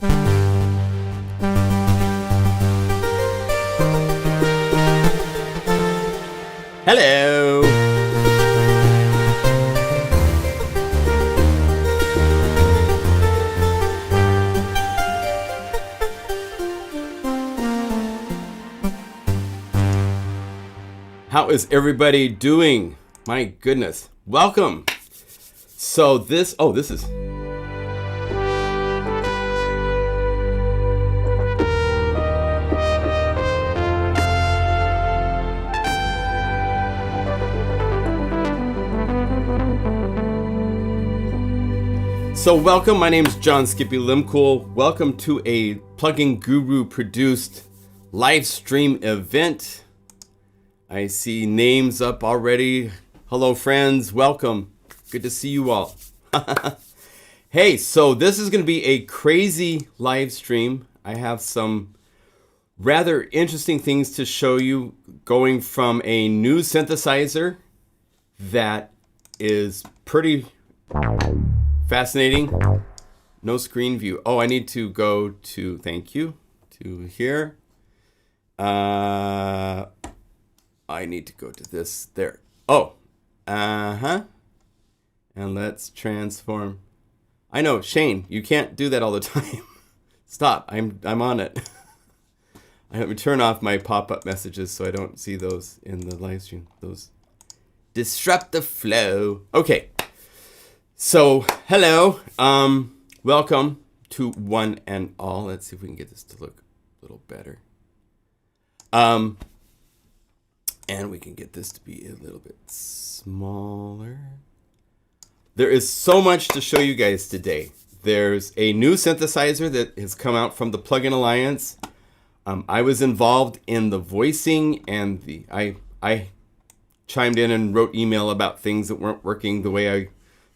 Hello. How is everybody doing? My goodness. Welcome. So this is So welcome, my name is John Skippy Limcool. Welcome to a PlugInGuru produced live stream event. I see names up already. Hello friends, welcome. Good to see you all. Hey, so this is going to be a crazy live stream. I have some rather interesting things to show you, going from a new synthesizer that is pretty fascinating. No screen view. Oh, I need to go to, thank you, to here. I need to go to this there. Oh, and let's transform. I know, Shane, you can't do that all the time. Stop, I'm on it. Let me turn off my pop-up messages so I don't see those in the live stream. Those disrupt the flow. Okay. So, hello, welcome to one and all. Let's see if we can get this to look a little better. And we can get this to be a little bit smaller. There is so much to show you guys today. There's a new synthesizer that has come out from the Plugin Alliance. I was involved in the voicing and I chimed in and wrote email about things that weren't working the way I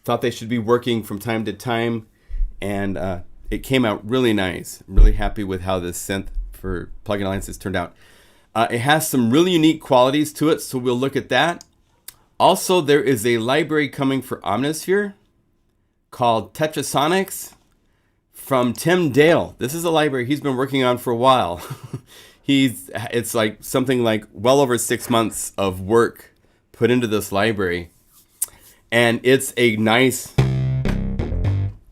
thought they should be working from time to time, and it came out really nice. I'm really happy with how this synth for Plugin Alliance has turned out. It has some really unique qualities to it, so we'll look at that. Also, there is a library coming for Omnisphere called Tetrasphere from Tim Dale. This is a library he's been working on for a while. It's like something like well over 6 months of work put into this library. And it's a nice,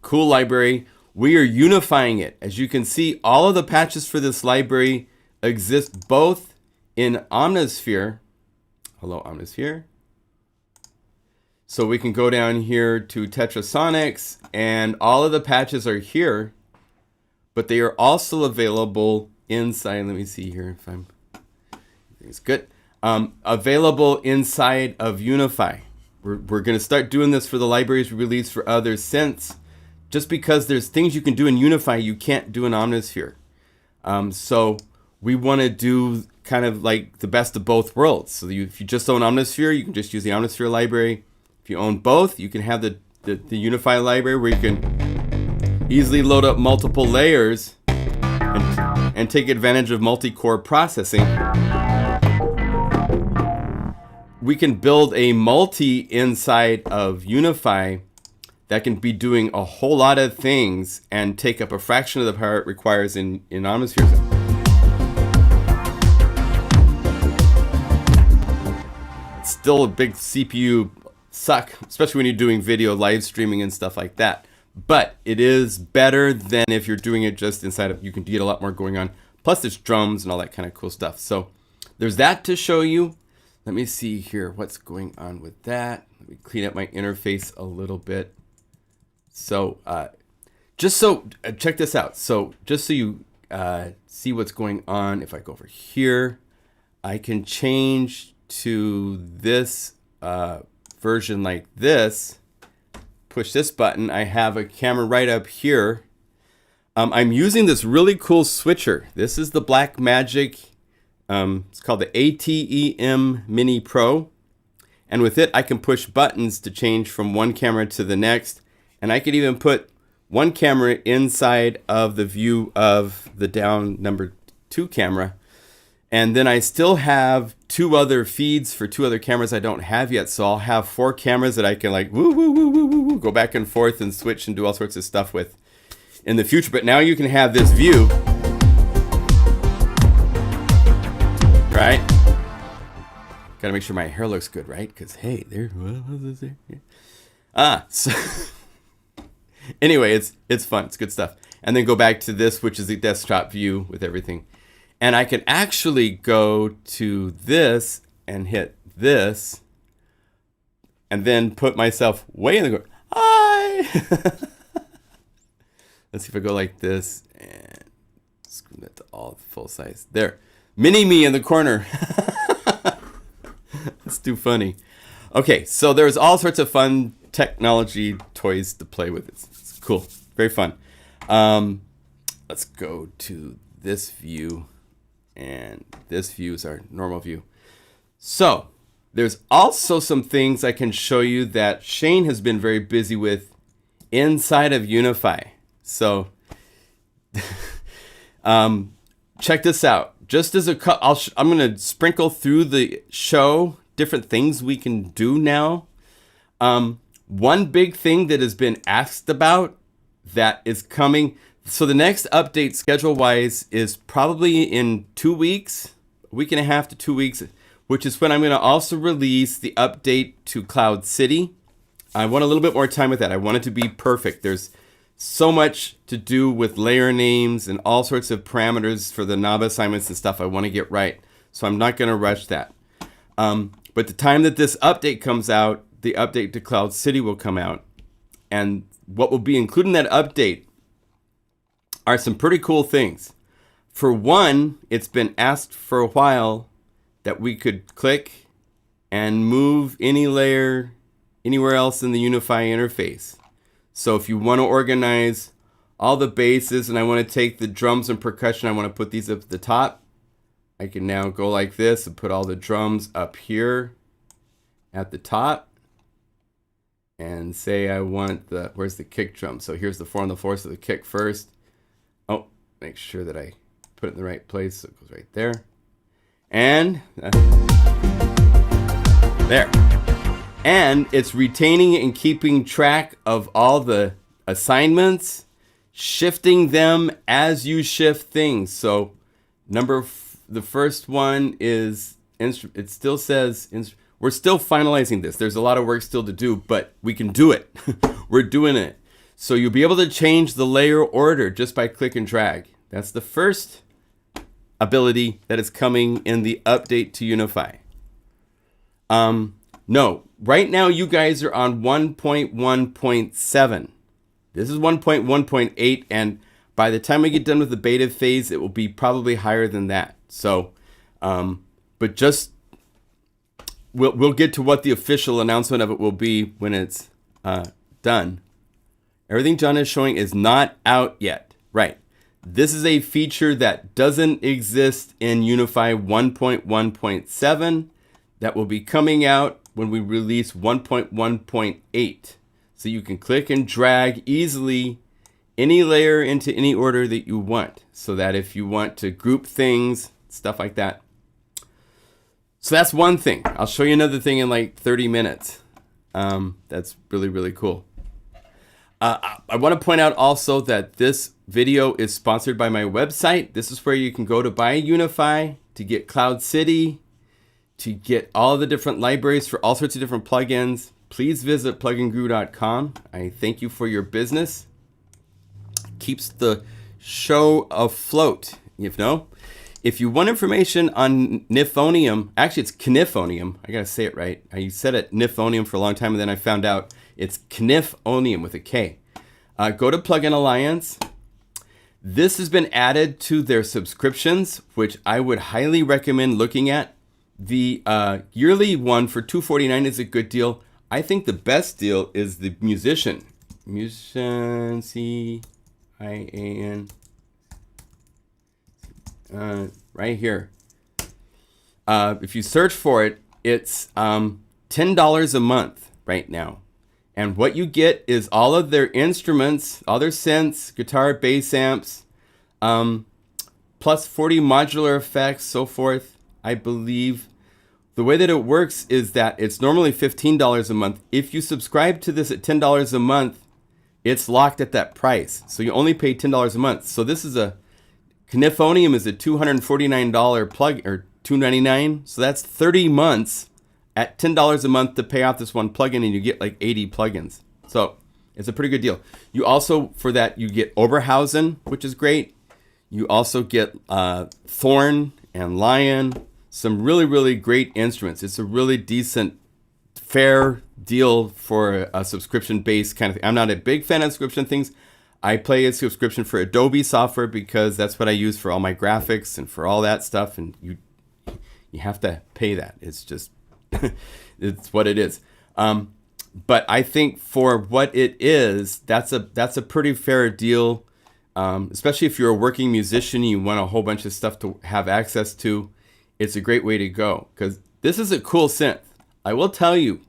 cool library. We are unifying it. As you can see, all of the patches for this library exist both in Omnisphere. Hello, Omnisphere. So we can go down here to Tetrasphere, and all of the patches are here, but they are also available inside. Let me see here if everything's good. Available inside of Unify. We're going to start doing this for the libraries we release for other synths, just because there's things you can do in Unify you can't do in Omnisphere. So we want to do kind of like the best of both worlds. So if you just own Omnisphere, you can just use the Omnisphere library. If you own both, you can have the Unify library where you can easily load up multiple layers and take advantage of multi-core processing. We can build a multi inside of Unify that can be doing a whole lot of things and take up a fraction of the power it requires in Omnisphere. It's still a big CPU suck, especially when you're doing video live streaming and stuff like that. But it is better than if you're doing it just inside of, you can get a lot more going on. Plus there's drums and all that kind of cool stuff. So there's that to show you. Let me see here what's going on with that. Let me clean up my interface a little bit. So check this out. So just so you see what's going on, if I go over here, I can change to this version like this. Push this button. I have a camera right up here. I'm using this really cool switcher. This is the Blackmagic. It's called the ATEM Mini Pro, and with it I can push buttons to change from one camera to the next, and I could even put one camera inside of the view of the down number 2 camera, and then I still have 2 other feeds for 2 other cameras I don't have yet, so I'll have 4 cameras that I can like go back and forth and switch and do all sorts of stuff with. in the future. But now you can have this view, right? Got to make sure my hair looks good, right? Because hey, there. So anyway, it's fun. It's good stuff. And then go back to this, which is the desktop view with everything. And I can actually go to this and hit this, and then put myself way in the corner. Hi. Let's see if I go like this and screw that to all full size. There, mini me in the corner. That's too funny. Okay, so there's all sorts of fun technology toys to play with. It's cool, very fun. Let's go to this view, and this view is our normal view. So there's also some things I can show you that Shane has been very busy with inside of Unify. So check this out. Just as a I'm going to sprinkle through the show different things we can do now. One big thing that has been asked about that is coming. So the next update schedule-wise is probably in 2 weeks, a week and a half to 2 weeks, which is when I'm going to also release the update to CloudCity. I want a little bit more time with that. I want it to be perfect. There's so much to do with layer names and all sorts of parameters for the knob assignments and stuff I want to get right. So I'm not going to rush that. But the time that this update comes out, the update to CloudCity will come out. And what will be included in that update are some pretty cool things. For one, it's been asked for a while that we could click and move any layer anywhere else in the Unify interface. So if you want to organize all the basses and I want to take the drums and percussion, I want to put these up at the top, I can now go like this and put all the drums up here at the top and say I want the, where's the kick drum? So here's the 4 on the 4, so the kick first. Oh, make sure that I put it in the right place, so it goes right there. And there. And it's retaining and keeping track of all the assignments, shifting them as you shift things. So the first one is, it still says, we're still finalizing this. There's a lot of work still to do, but we can do it. We're doing it. So you'll be able to change the layer order just by click and drag. That's the first ability that is coming in the update to Unify. No, right now you guys are on 1.1.7. This is 1.1.8, and by the time I get done with the beta phase, it will be probably higher than that. So, but just, we'll get to what the official announcement of it will be when it's done. Everything John is showing is not out yet. Right. This is a feature that doesn't exist in Unify 1.1.7 that will be coming out when we release 1.1.8. So you can click and drag easily any layer into any order that you want. So that if you want to group things, stuff like that. So that's one thing. I'll show you another thing in like 30 minutes. That's really, really cool. I want to point out also that this video is sponsored by my website. This is where you can go to buy Unify, to get CloudCity, to get all the different libraries for all sorts of different plugins. Please visit PlugInGuru.com. I thank you for your business. Keeps the show afloat. If you want information on Knifonium, actually it's Knifonium. I gotta say it right. I said it Knifonium for a long time, and then I found out it's Knifonium with a K. Go to Plugin Alliance. This has been added to their subscriptions, which I would highly recommend looking at. The yearly one for $249 is a good deal. I think the best deal is the Musician. Musician, C-I-A-N. Right here. If you search for it, it's $10 a month right now. And what you get is all of their instruments, all their synths, guitar, bass amps, plus 40 modular effects, so forth, I believe. The way that it works is that it's normally $15 a month. If you subscribe to this at $10 a month, it's locked at that price. So you only pay $10 a month. So this is Knifonium is a $249 plug, or $299. So that's 30 months at $10 a month to pay off this one plugin, and you get like 80 plugins. So it's a pretty good deal. You also, for that, you get Oberhausen, which is great. You also get Thorn and Lion, some really, really great instruments. It's a really decent, fair deal for a subscription-based kind of thing. I'm not a big fan of subscription things. I play a subscription for Adobe software because that's what I use for all my graphics and for all that stuff, and you have to pay that. It's just, it's what it is. But I think for what it is, that's a pretty fair deal, especially if you're a working musician and you want a whole bunch of stuff to have access to. It's a great way to go, because this is a cool synth. I will tell you,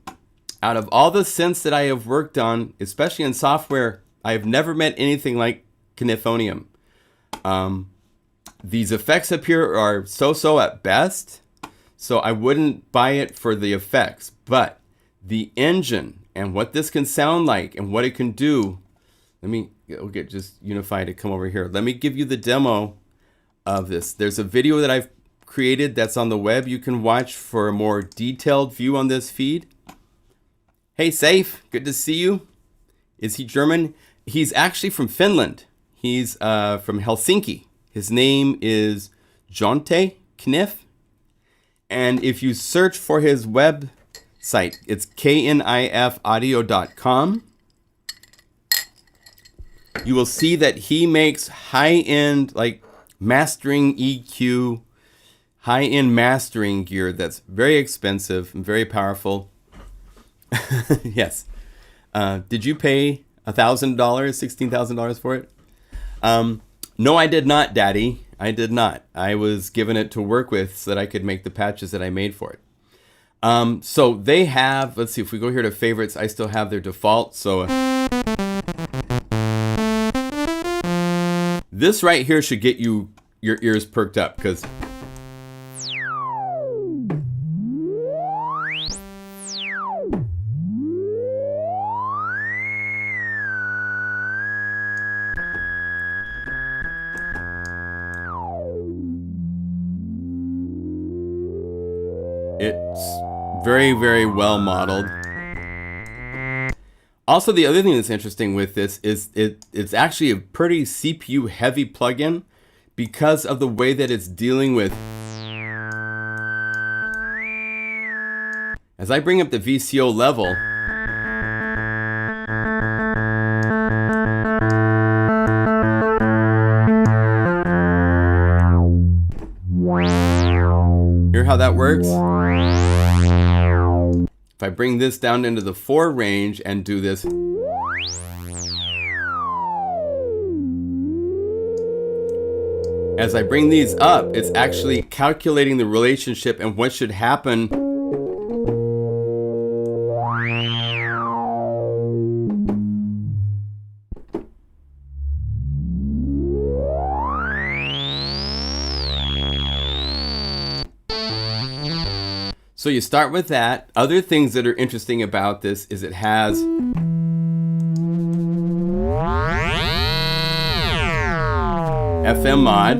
out of all the synths that I have worked on, especially in software, I have never met anything like Knifonium. These effects up here are so-so at best, so I wouldn't buy it for the effects. But the engine and what this can sound like and what it can do, we'll get just Unify to come over here. Let me give you the demo of this. There's a video that I've created that's on the web you can watch for a more detailed view on this feed. Hey, Safe, good to see you. Is he German? He's actually from Finland. He's from Helsinki. His name is Jonte Knif. And if you search for his website, it's knifaudio.com. You will see that he makes high-end, like, mastering EQ, high-end mastering gear that's very expensive and very powerful. Yes. Did you pay $1,000, $16,000 for it? No, I did not, Daddy. I did not. I was given it to work with so that I could make the patches that I made for it. So they have, let's see, if we go here to favorites, I still have their default. So this right here should get you your ears perked up, because it's very, very well modeled. Also, the other thing that's interesting with this is it's actually a pretty CPU heavy plugin because of the way that it's dealing with. As I bring up the VCO level, hear how that works? If I bring this down into the 4 range and do this, as I bring these up, it's actually calculating the relationship and what should happen. So you start with that. Other things that are interesting about this is it has FM mod.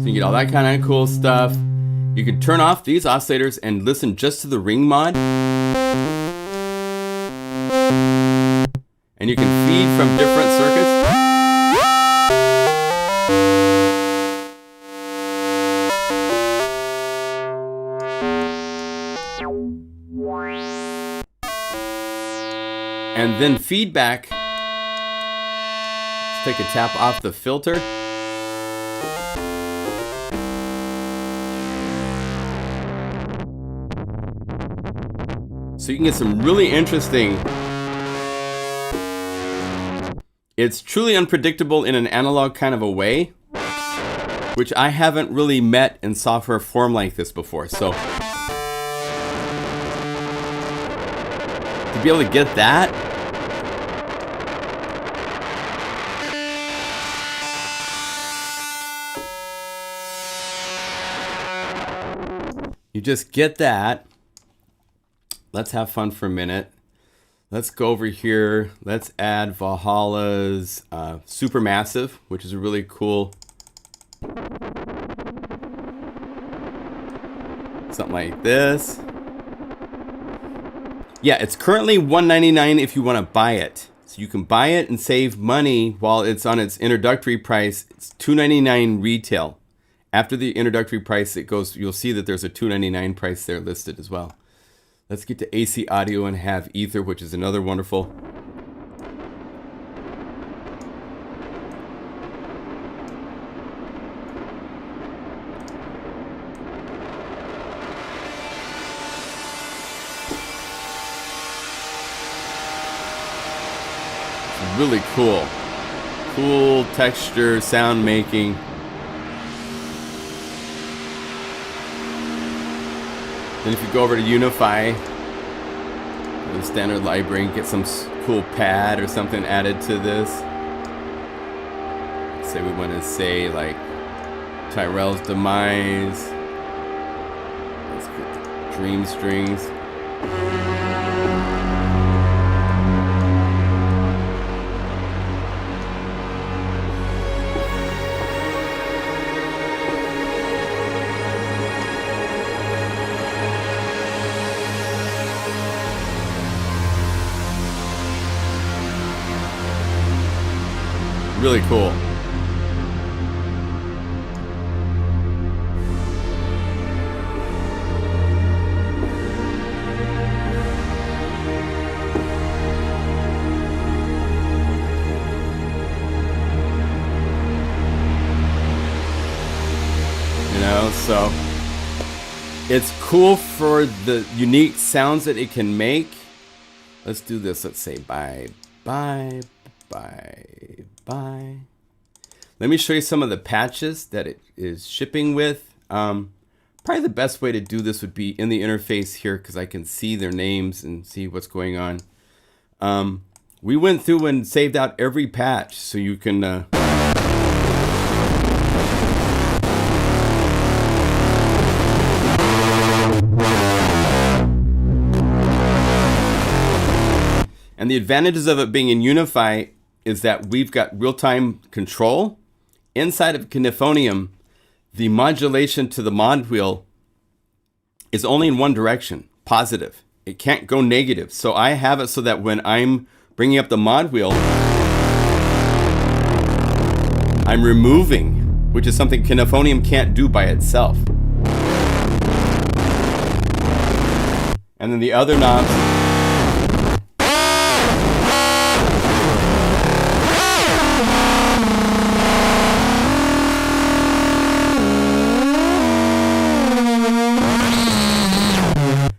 So you get all that kind of cool stuff. You can turn off these oscillators and listen just to the ring mod. And you can feed from different circuits. And then feedback. Let's take a tap off the filter. So you can get some really interesting. It's truly unpredictable in an analog kind of a way, which I haven't really met in software form like this before. So to be able to get that, just get that. Let's have fun for a minute. Let's go over here. Let's add Valhalla's Supermassive, which is a really cool. Something like this. Yeah, it's currently $199 if you want to buy it. So you can buy it and save money while it's on its introductory price. It's $299 retail. After the introductory price, it goes. You'll see that there's a $299 price there listed as well. Let's get to AC audio and have Ether, which is another wonderful. Really cool. Cool texture, sound making. Then if you go over to Unify, the standard library, and get some cool pad or something added to this. Say we want to say like Tyrell's Demise. Let's get the Dream Strings. Really cool. You know, so it's cool for the unique sounds that it can make. Let's do this. Let's say bye. Let me show you some of the patches that it is shipping with. Probably the best way to do this would be in the interface here because I can see their names and see what's going on. We went through and saved out every patch so you can and the advantages of it being in Unify is that we've got real-time control. Inside of Knifonium, the modulation to the mod wheel is only in one direction, positive. It can't go negative. So I have it so that when I'm bringing up the mod wheel, I'm removing, which is something Knifonium can't do by itself. And then the other knobs,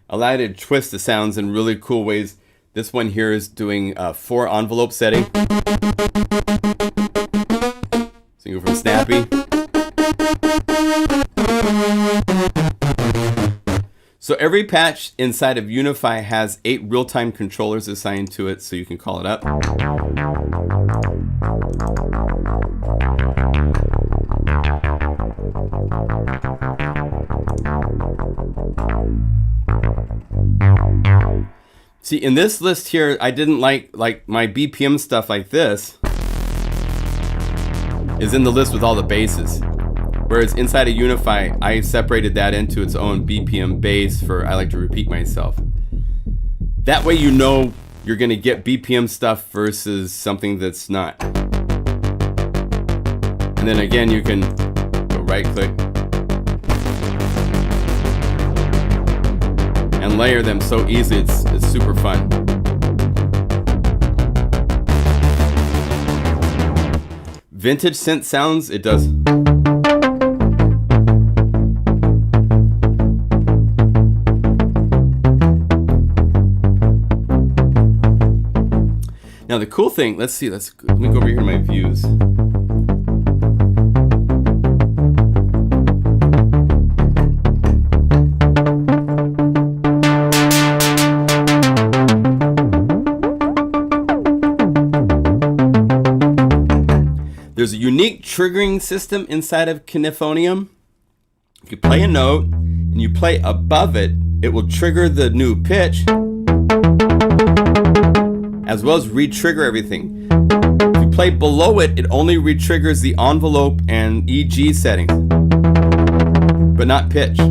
allow you to twist the sounds in really cool ways. This one here is doing 4 envelope setting. So you go from snappy. So every patch inside of Unify has 8 real-time controllers assigned to it, so you can call it up. See, in this list here, I didn't like my BPM stuff like this is in the list with all the basses. Whereas inside of Unify, I separated that into its own BPM bass for I like to repeat myself. That way you know you're going to get BPM stuff versus something that's not. And then again, you can go right click and layer them so easy. It's super fun. Vintage synth sounds, it does. Now the cool thing, let's see, let me go over here to my views. There's a unique triggering system inside of Knifonium. If you play a note and and you play above it, it will trigger the new pitch as well as re-trigger everything. If you play below it, it only re-triggers the envelope and EG settings, but not pitch. So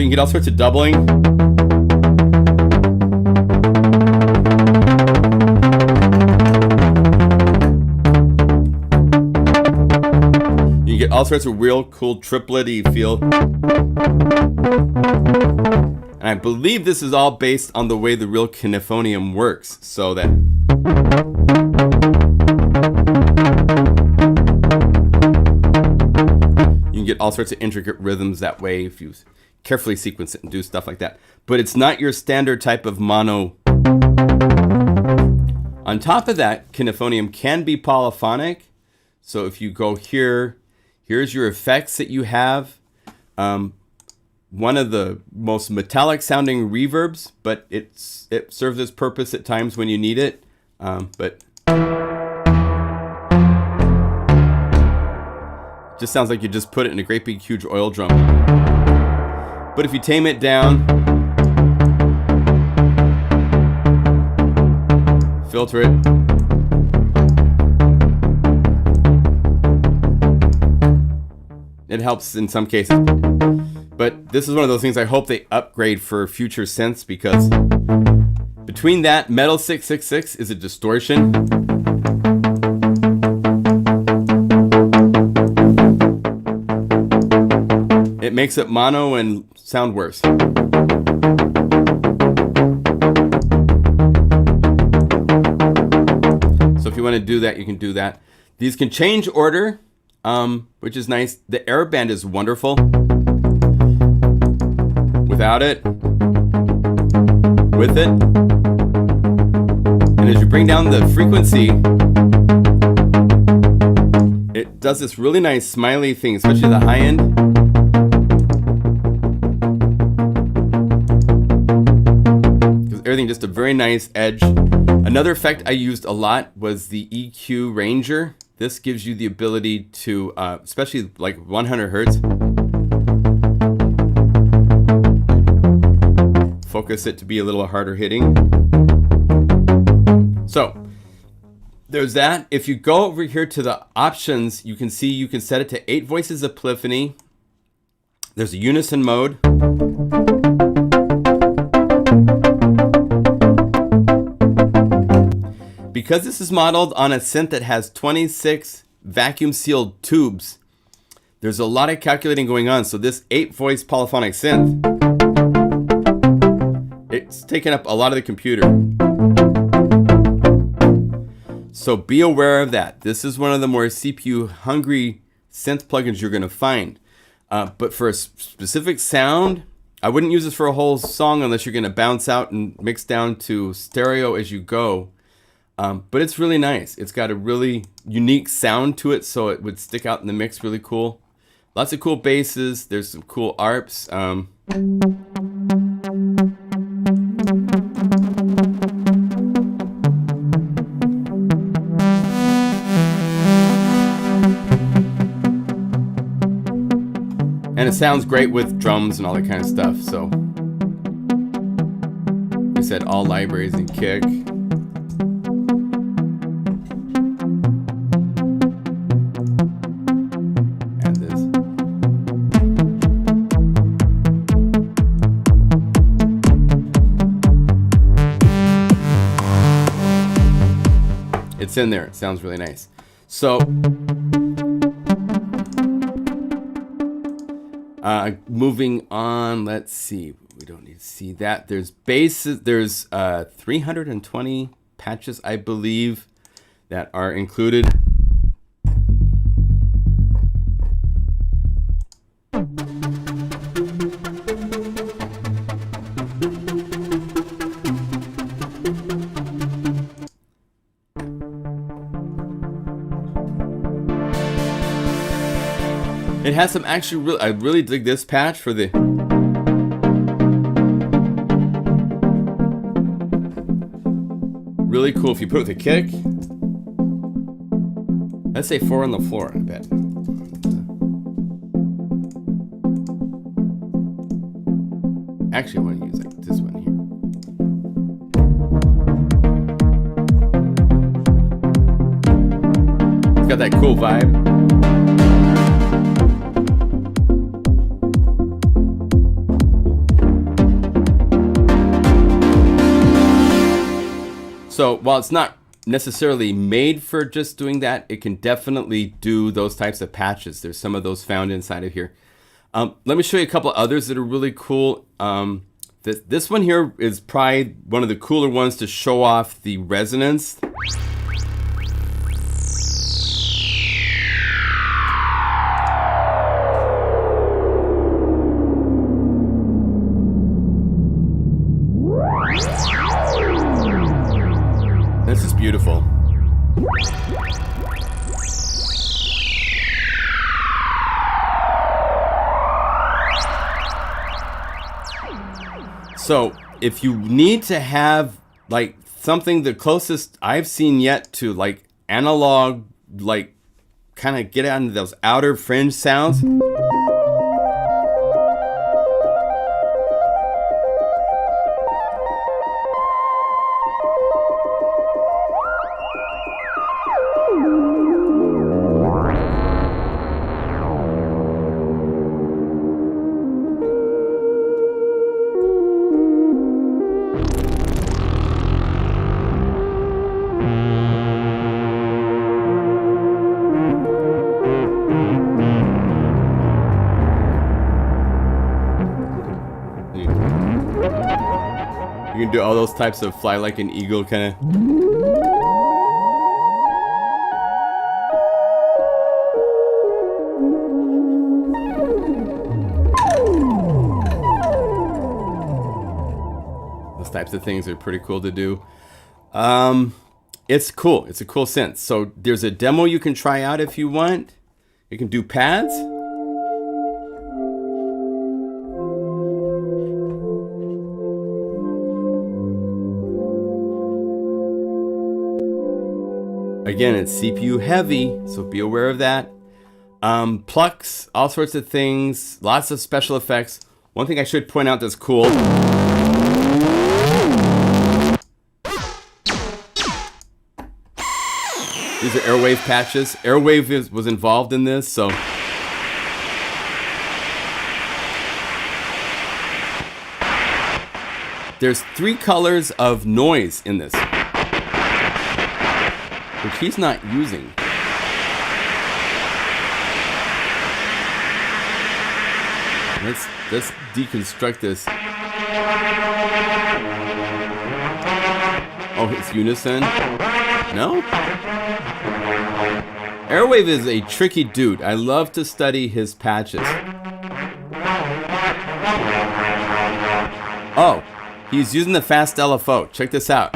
you can get all sorts of doubling. You can get all sorts of real cool triplet-y feel. And I believe this is all based on the way the real Knifonium works, so that you can get all sorts of intricate rhythms that way if you carefully sequence it and do stuff like that. But it's not your standard type of mono. On top of that, Knifonium can be polyphonic. So if you go here, here's your effects that you have. One of the most metallic sounding reverbs, but it serves its purpose at times when you need it. But just sounds like you just put it in a great big huge oil drum. But if you tame it down, filter it, it helps in some cases. But this is one of those things I hope they upgrade for future synths, because between that, Metal 666 is a distortion. It makes it mono and sound worse. So if you want to do that, you can do that. These can change order, which is nice. The air band is wonderful. Without it, with it, and as you bring down the frequency, it does this really nice smiley thing, especially the high end. Gives everything just a very nice edge. Another effect I used a lot was the EQ Ranger. This gives you the ability to, especially like 100 hertz, focus it to be a little harder hitting. So there's that. If you go over here to the options, you can see you can set it to 8 voices of polyphony. There's a unison mode. Because this is modeled on a synth that has 26 vacuum sealed tubes, there's a lot of calculating going on. So this 8-voice polyphonic synth, it's taking up a lot of the computer. So be aware of that. This is one of the more CPU hungry synth plugins you're going to find. But for a specific sound, I wouldn't use this for a whole song unless you're going to bounce out and mix down to stereo as you go. But it's really nice. It's got a really unique sound to it, so it would stick out in the mix really cool. Lots of cool basses. There's some cool arps. And it sounds great with drums and all that kind of stuff. So we said all libraries and kick. And this. It's in there. It sounds really nice. So moving on, let's see. We don't need to see that. There's basses. There's 320 patches, I believe, that are included. It has some actually I really dig this patch for the really cool. If you put it with a kick, let's say 4 on the floor, I bet. Actually, I want to use this one here. It's got that cool vibe. So while it's not necessarily made for just doing that, it can definitely do those types of patches. There's some of those found inside of here. Let me show you a couple of others that are really cool. This one here is probably one of the cooler ones to show off the resonance. This is beautiful. So if you need to have like something the closest I've seen yet to like analog, like kind of get out into those outer fringe sounds. You can do all those types of fly like an eagle kind of. Those types of things are pretty cool to do. It's cool. It's a cool synth. So there's a demo you can try out if you want. You can do pads. Again, it's CPU heavy, so be aware of that. Plucks, all sorts of things, lots of special effects. One thing I should point out that's cool. These are Airwave patches. Airwave was involved in this, so. There's 3 colors of noise in this, which he's not using. Let's deconstruct this. Oh, it's unison? No? Airwave is a tricky dude. I love to study his patches. Oh, he's using the fast LFO. Check this out.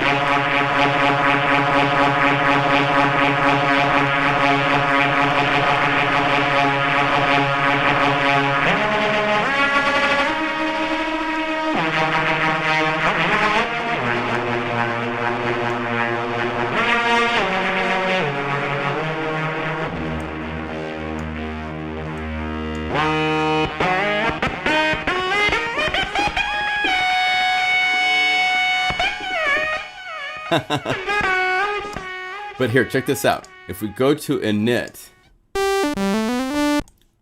But here, check this out. If we go to init,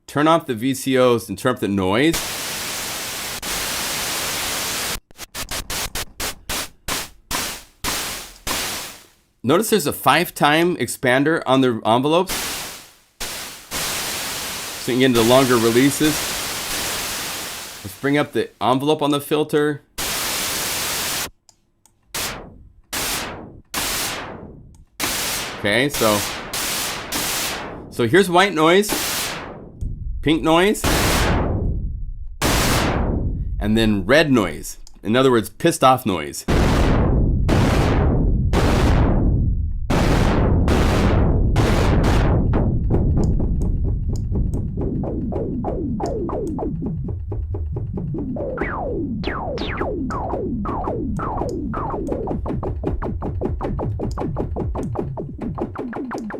turn off the VCOs and turn up the noise. Notice there's a 5-time expander on the envelopes, so you can get into longer releases. Let's bring up the envelope on the filter. Okay, so here's white noise, pink noise, and then red noise. In other words, pissed off noise.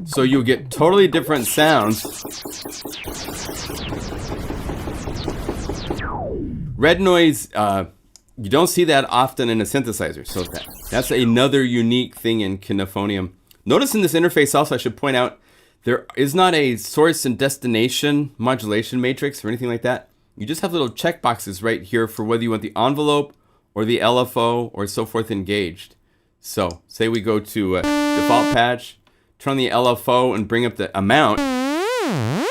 So you'll get totally different sounds. Red noise You don't see that often in a synthesizer, so that's another unique thing in Knifonium. Notice in this interface also, I should point out, there is not a source and destination modulation matrix or anything like that. You just have little checkboxes right here for whether you want the envelope or the LFO or so forth engaged. So say we go to default patch, turn on the LFO and bring up the amount. I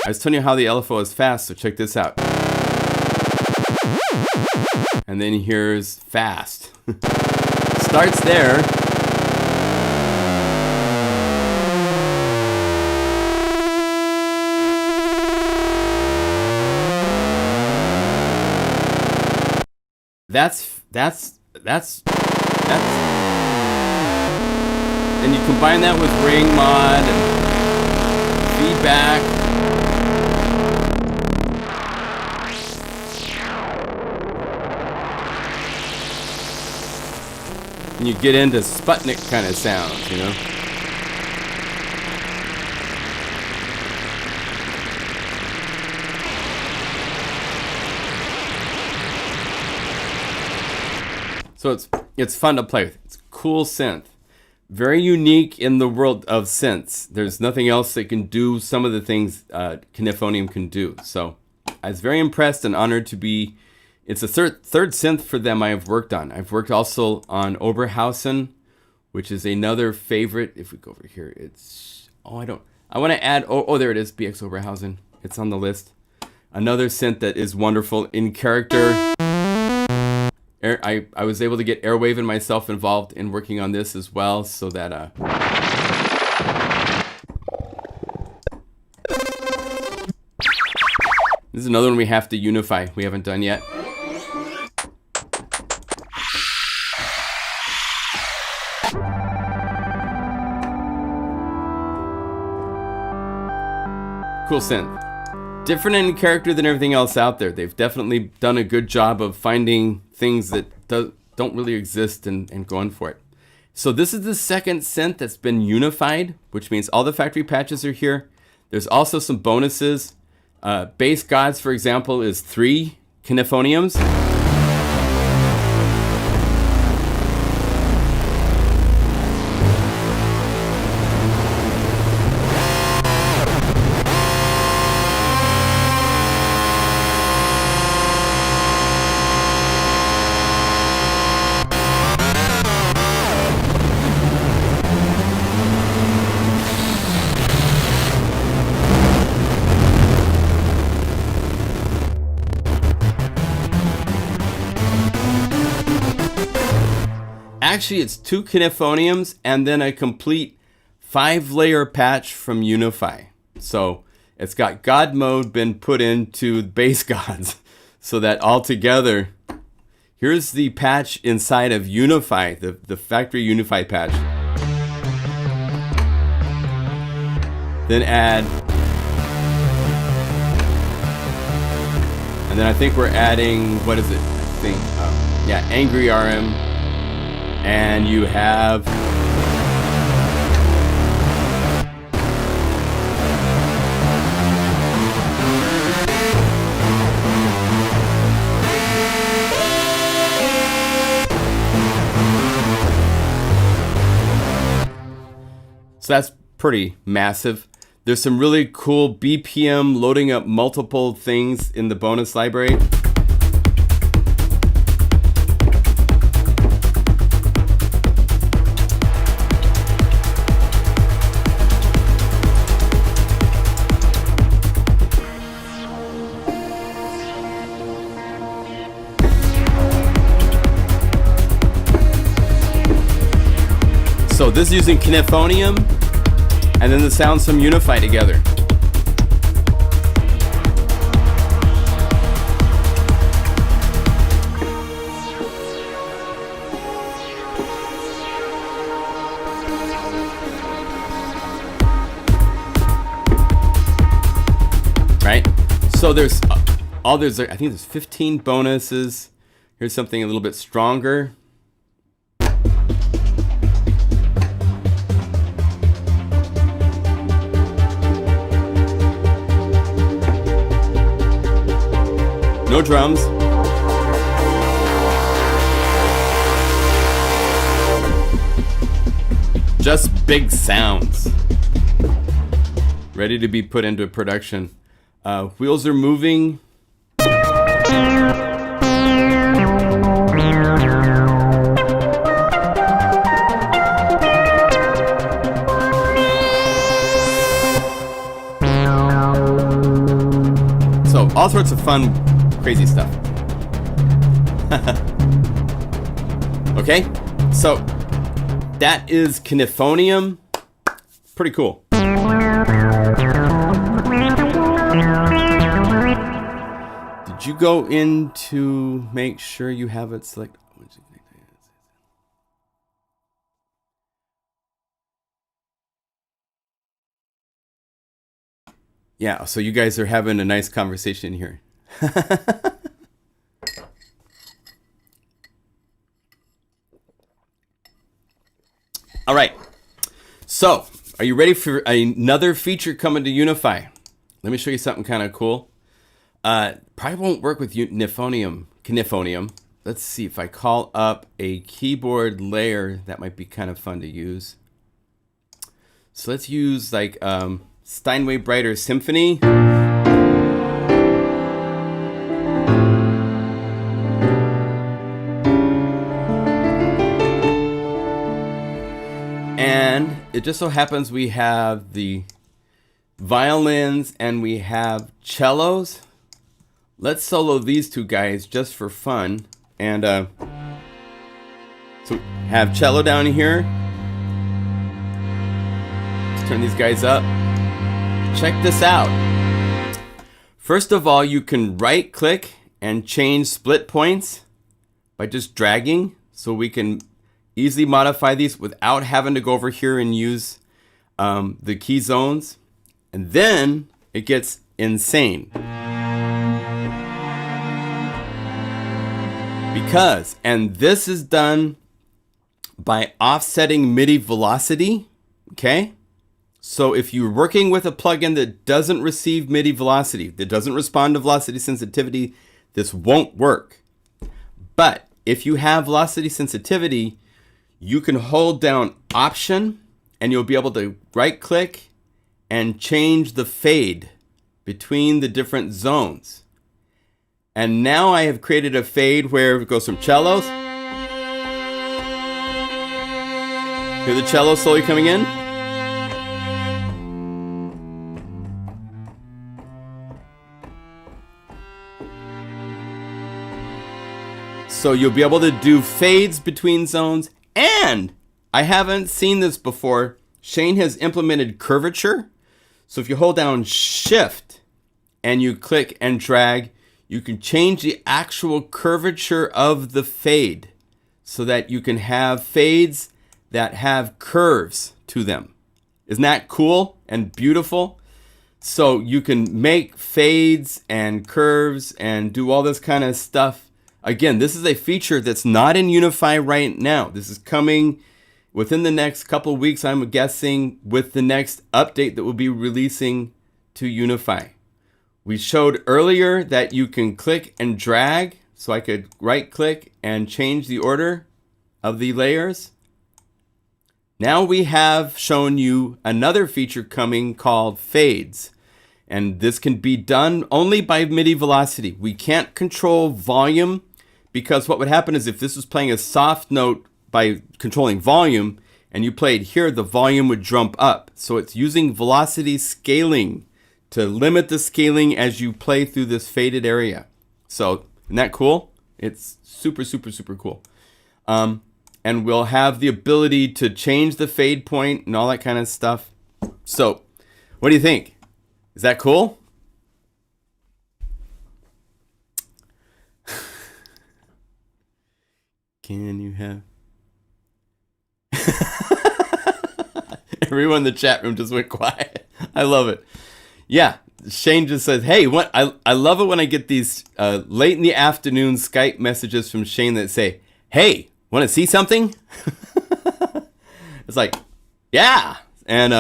was telling you how the LFO is fast, so check this out. And then here's fast. Starts there. That's and you combine that with ring mod and feedback. And you get into Sputnik kind of sounds, you know? So it's fun to play with. It's a cool synth. Very unique in the world of synths. There's nothing else that can do some of the things Knifonium can do. So I was very impressed and honored to be. It's the third synth for them I have worked on. I've worked also on Oberhausen, which is another favorite. If we go over here, it's I want to add. Oh, there it is. BX Oberhausen. It's on the list. Another synth that is wonderful in character. I was able to get Airwave and myself involved in working on this as well, so that this is another one we have to unify. We haven't done yet. Cool synth. Different in character than everything else out there. They've definitely done a good job of finding things that don't really exist and going for it. So this is the second synth that's been unified, which means all the factory patches are here. There's also some bonuses. Bass Gods, for example, is 3 Knifoniums. Actually, it's 2 Knifoniums and then a complete 5-layer patch from Unify. So it's got God mode been put into Bass Gods, so that all together, here's the patch inside of Unify, the factory Unify patch. Then add, and then I think we're adding, what is it? I think, yeah, Angry RM. And you have so that's pretty massive. There's some really cool BPM loading up multiple things in the bonus library. So this is using Knifonium, and then the sounds from Unify together. Right? So there's I think there's 15 bonuses. Here's something a little bit stronger. No drums. Just big sounds. Ready to be put into production. Wheels are moving. So all sorts of fun, crazy stuff. Okay, so that is Knifonium. Pretty cool. Did you go in to make sure you have it selected? Yeah, so you guys are having a nice conversation here. All right, so are you ready for another feature coming to Unify? Let me show you something kind of cool. Probably won't work with Knifonium. Let's see if I call up a keyboard layer. That might be kind of fun to use. So let's use like Steinway Brighter Symphony. And it just so happens we have the violins and we have cellos. Let's solo these two guys just for fun. And so have cello down here. Let's turn these guys up. Check this out. First of all, you can right click and change split points by just dragging. So we can easily modify these without having to go over here and use the key zones. And then it gets insane. Because, and this is done by offsetting MIDI velocity, okay? So if you're working with a plugin that doesn't receive MIDI velocity, that doesn't respond to velocity sensitivity, this won't work. But if you have velocity sensitivity, you can hold down Option and you'll be able to right click and change the fade between the different zones. And now I have created a fade where it goes from cellos. Hear the cello slowly coming in. So you'll be able to do fades between zones. And I haven't seen this before. Shane has implemented curvature. So if you hold down Shift and you click and drag, you can change the actual curvature of the fade so that you can have fades that have curves to them. Isn't that cool and beautiful? So you can make fades and curves and do all this kind of stuff. Again, this is a feature that's not in Unify right now. This is coming within the next couple of weeks, I'm guessing, with the next update that we'll be releasing to Unify. We showed earlier that you can click and drag, so I could right click and change the order of the layers. Now we have shown you another feature coming called fades. And this can be done only by MIDI velocity. We can't control volume because what would happen is if this was playing a soft note by controlling volume and you played here, the volume would jump up. So it's using velocity scaling to limit the scaling as you play through this faded area. So, isn't that cool? It's super, super, super cool. And we'll have the ability to change the fade point and all that kind of stuff. So, what do you think? Is that cool? Can you have... Everyone in the chat room just went quiet. I love it. Yeah, Shane just says, hey, I love it when I get these late in the afternoon Skype messages from Shane that say, hey, want to see something? It's like, yeah. And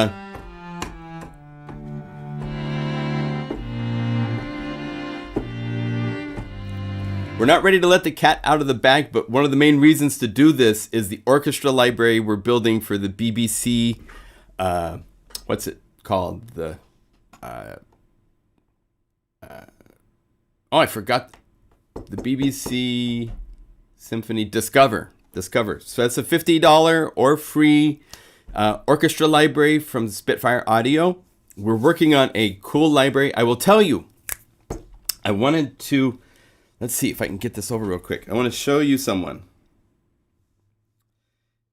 We're not ready to let the cat out of the bag, but one of the main reasons to do this is the orchestra library we're building for the BBC, what's it called? The, oh, I forgot. The BBC Symphony Discover. So that's a $50 or free orchestra library from Spitfire Audio. We're working on a cool library. I will tell you, I wanted to, let's see if I can get this over real quick. I want to show you someone.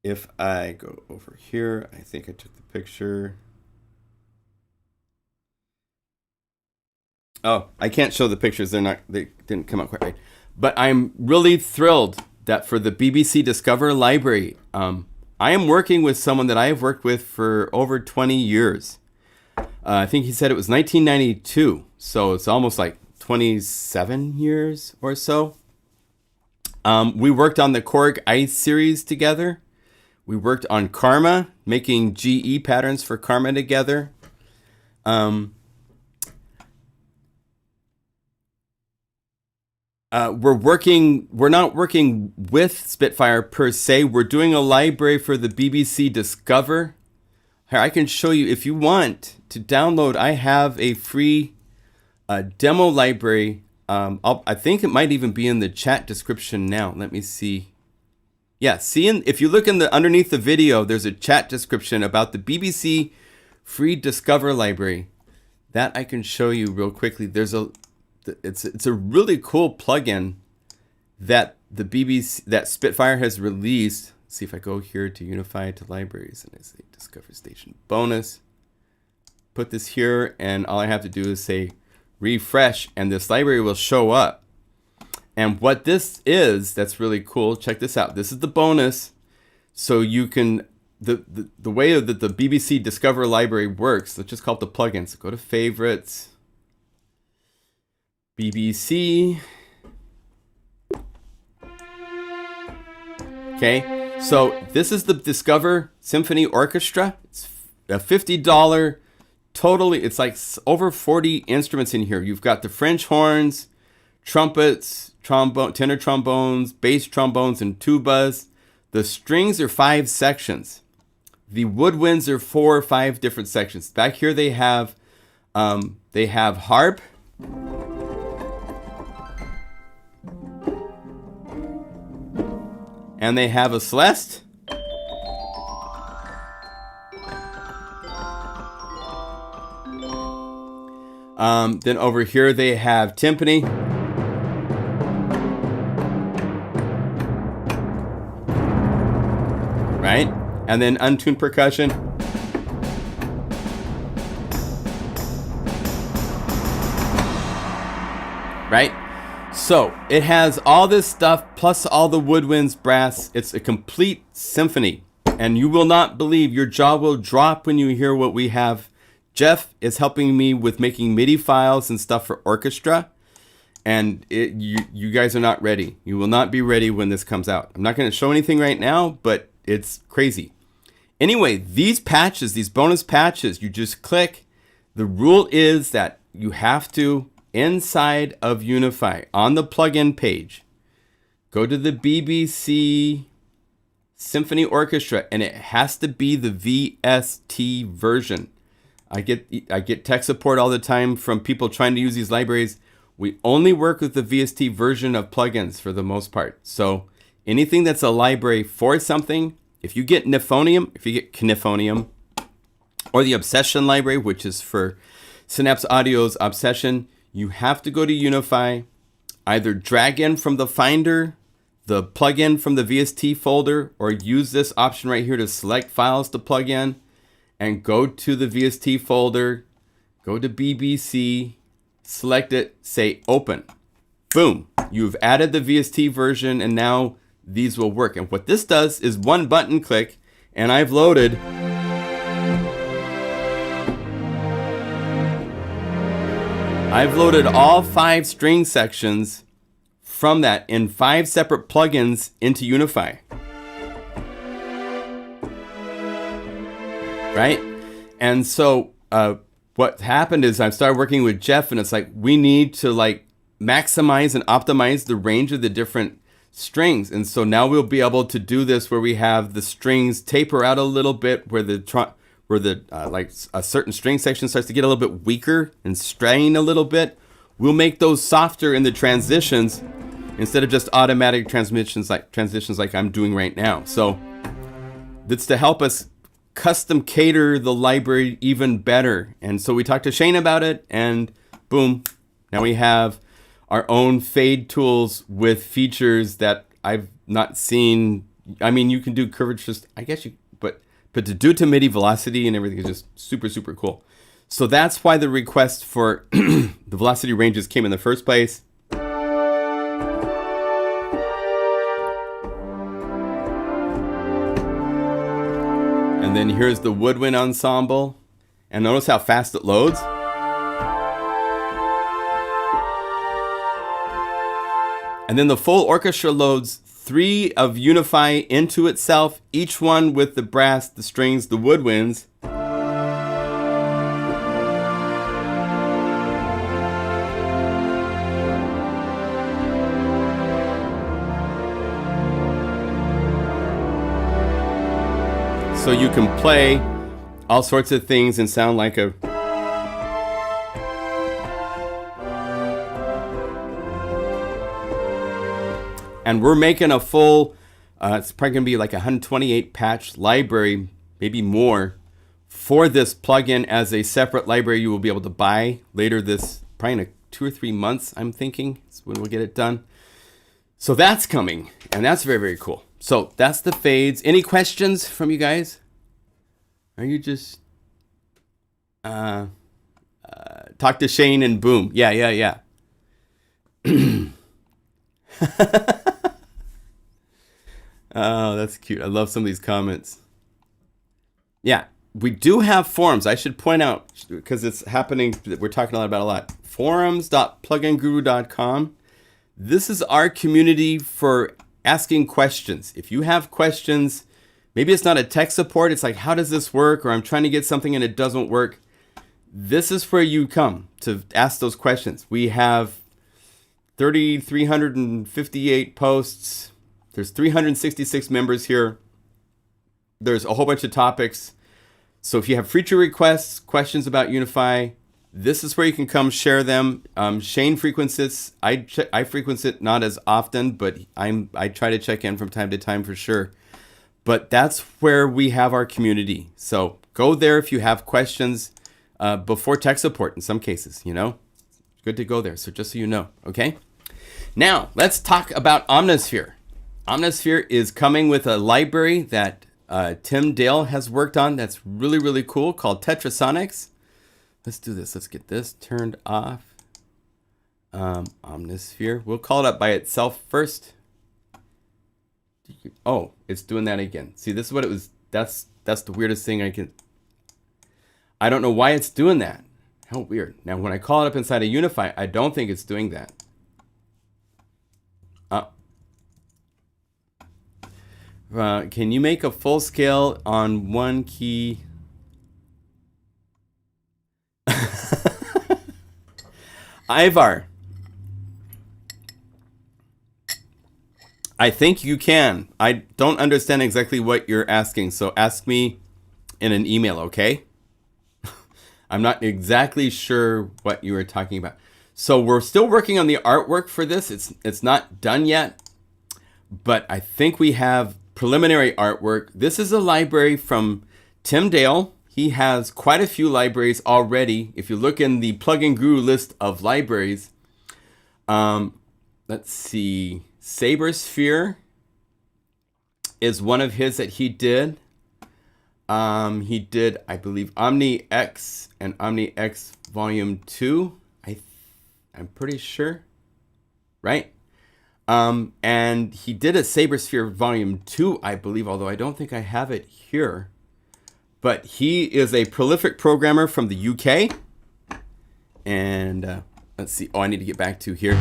If I go over here, I think I took the picture. Oh, I can't show the pictures. They didn't come out quite right. But I'm really thrilled that for the BBC Discover library, I am working with someone that I have worked with for over 20 years. I think he said it was 1992. So it's almost like 27 years or so. We worked on the Korg Ice series together. We worked on Karma, making GE patterns for Karma together. We're not working with Spitfire per se. We're doing a library for the BBC Discover. Here, I can show you if you want to download. I have a free demo library. I think it might even be in the chat description now. Let me see. Yeah, if you look underneath the video, there's a chat description about the BBC free Discover library. That I can show you real quickly. It's a really cool plugin that the BBC, that Spitfire has released. Let's see if I go here to Unify to libraries and I say Discover Station bonus. Put this here and all I have to do is say refresh and this library will show up. And what this is, that's really cool. Check this out. This is the bonus. So you can, the way that the BBC Discover library works, let's just call it the plugin. So go to favorites. BBC. Okay, so this is the Discover Symphony Orchestra. It's a $50 totally. It's like over 40 instruments in here. You've got the French horns, trumpets, tenor trombones, bass trombones, and tubas. The strings are 5 sections. The woodwinds are 4 or 5 different sections. Back here they have harp. And they have a celeste. Then over here they have timpani. Right? And then untuned percussion. Right? So it has all this stuff plus all the woodwinds, brass. It's a complete symphony. And you will not believe, your jaw will drop when you hear what we have. Jeff is helping me with making MIDI files and stuff for orchestra. And you guys are not ready. You will not be ready when this comes out. I'm not going to show anything right now, but it's crazy. Anyway, these patches, these bonus patches, you just click. The rule is that you have to, inside of Unify, on the plugin page, go to the BBC Symphony Orchestra, and it has to be the VST version. I get tech support all the time from people trying to use these libraries. We only work with the VST version of plugins for the most part. So anything that's a library for something, if you get Knifonium, or the Obsession library, which is for Synapse Audio's Obsession, you have to go to Unify, either drag in from the Finder, the plugin from the VST folder, or use this option right here to select files to plug in, and go to the VST folder, go to BBC, select it, say open. Boom, you've added the VST version, and now these will work. And what this does is one button click, and I've loaded all 5 string sections from that in 5 separate plugins into Unify. Right? And so what happened is I started working with Jeff, and it's like, we need to maximize and optimize the range of the different strings. And so now we'll be able to do this where we have the strings taper out a little bit, where like a certain string section starts to get a little bit weaker and strain a little bit. We'll make those softer in the transitions instead of just automatic transitions like I'm doing right now. So that's to help us custom cater the library even better. And so we talked to Shane about it, and boom, now we have our own fade tools with features that I've not seen. I mean, you can do curvature, I guess you, but to do it to MIDI velocity and everything is just super, super cool. So that's why the request for the velocity ranges came in the first place. And then here's the woodwind ensemble. And notice how fast it loads. And then the full orchestra loads 3 of Unify into itself, each one with the brass, the strings, the woodwinds. So you can play all sorts of things and sound like a... And we're making a full, it's probably going to be like a 128 patch library, maybe more, for this plugin as a separate library you will be able to buy later this, probably in 2 or 3 months, I'm thinking. That's when we'll get it done. So that's coming, and that's very, very cool. So that's the fades. Any questions from you guys? Are you just talk to Shane and boom? Yeah. Oh, that's cute. I love some of these comments. Yeah, we do have forums. I should point out, because it's happening, we're talking about a lot. Forums.pluginguru.com. This is our community for asking questions. If you have questions, maybe it's not a tech support, it's like, how does this work? Or I'm trying to get something and it doesn't work. This is where you come to ask those questions. We have 358 posts. There's 366 members here. There's a whole bunch of topics. So if you have feature requests, questions about Unify, this is where you can come share them. Shane frequents it. I frequent it not as often, but I try to check in from time to time for sure. But that's where we have our community. So go there if you have questions before tech support in some cases, you know. Good to go there. So just so you know, okay? Now, let's talk about Omnisphere. Omnisphere is coming with a library that Tim Dale has worked on that's really, really cool, called Tetrasonics. Let's do this. Let's get this turned off. Omnisphere. We'll call it up by itself first. Oh, it's doing that again. See, this is what it was. That's the weirdest thing I don't know why it's doing that. How weird. Now, when I call it up inside of Unify, I don't think it's doing that. Can you make a full scale on one key? Ivar, I think you can. I don't understand exactly what you're asking, so ask me in an email, okay? I'm not exactly sure what you were talking about. So we're still working on the artwork for this. It's not done yet, but I think we have preliminary artwork. This is a library from Tim Dale. He has quite a few libraries already. If you look in the PlugInGuru list of libraries, let's see, Tetrasphere is one of his that he did. He did, I believe, OmniX and OmniX Volume 2. I'm pretty sure, right? And he did a Tetrasphere Volume 2, I believe, although I don't think I have it here. But he is a prolific programmer from the UK. And let's see. Oh, I need to get back to here.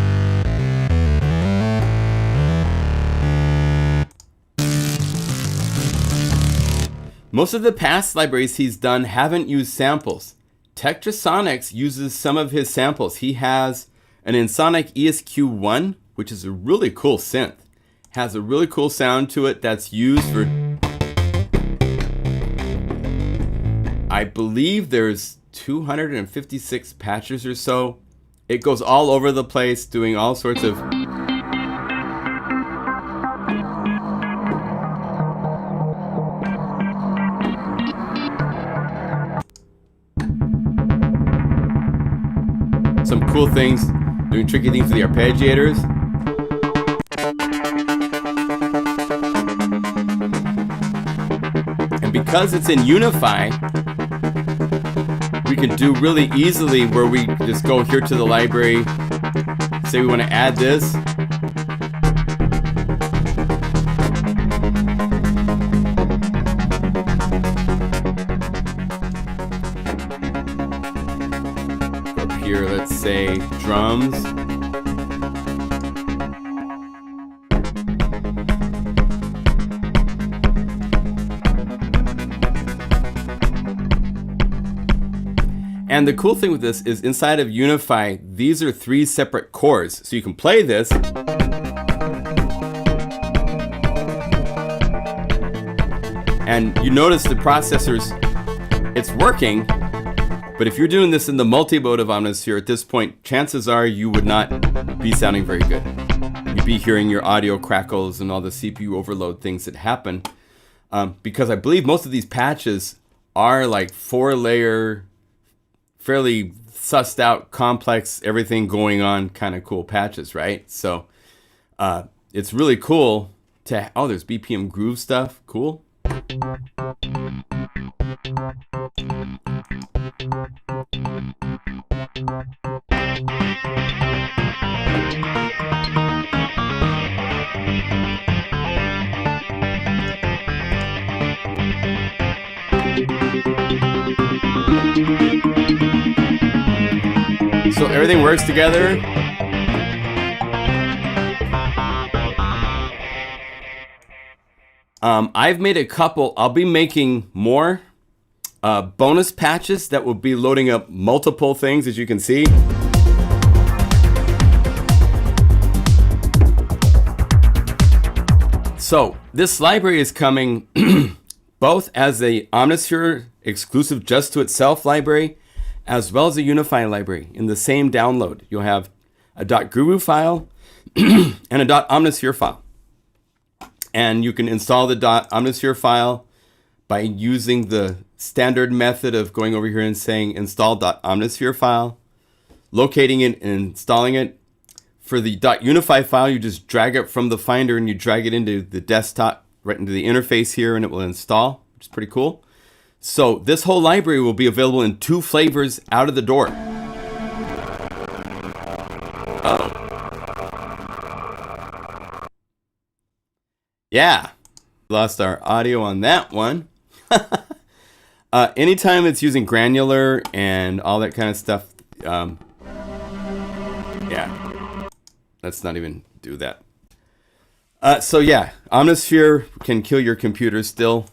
Most of the past libraries he's done haven't used samples. Tetrasonics uses some of his samples. He has an Ensoniq ESQ1, which is a really cool synth. Has a really cool sound to it that's used for, I believe there's 256 patches or so. It goes all over the place doing all sorts of some cool things, doing tricky things with the arpeggiators. And because it's in Unify, we can do really easily where we just go here to the library, say we want to add this. Up here, let's say drums. And the cool thing with this is inside of Unify, these are 3 separate cores. So you can play this. And you notice the processors, it's working. But if you're doing this in the multi-mode of Omnisphere at this point, chances are you would not be sounding very good. You'd be hearing your audio crackles and all the CPU overload things that happen. Because I believe most of these patches are like 4-layer, fairly sussed out, complex, everything going on kind of cool patches, right? So it's really cool to, oh, there's BPM groove stuff, cool. So everything works together. I've made a couple. I'll be making more bonus patches that will be loading up multiple things, as you can see. So this library is coming both as a Omnisphere exclusive just to itself library, as well as a Unify library in the same download. You'll have a .guru file and a .omnisphere file. And you can install the .omnisphere file by using the standard method of going over here and saying install .omnisphere file, locating it and installing it. For the .unify file, you just drag it from the Finder and you drag it into the desktop, right into the interface here, and it will install, which is pretty cool. So this whole library will be available in 2 flavors out of the door. Yeah, lost our audio on that one. Anytime it's using granular and all that kind of stuff, yeah, let's not even do that. So yeah, Omnisphere can kill your computer still.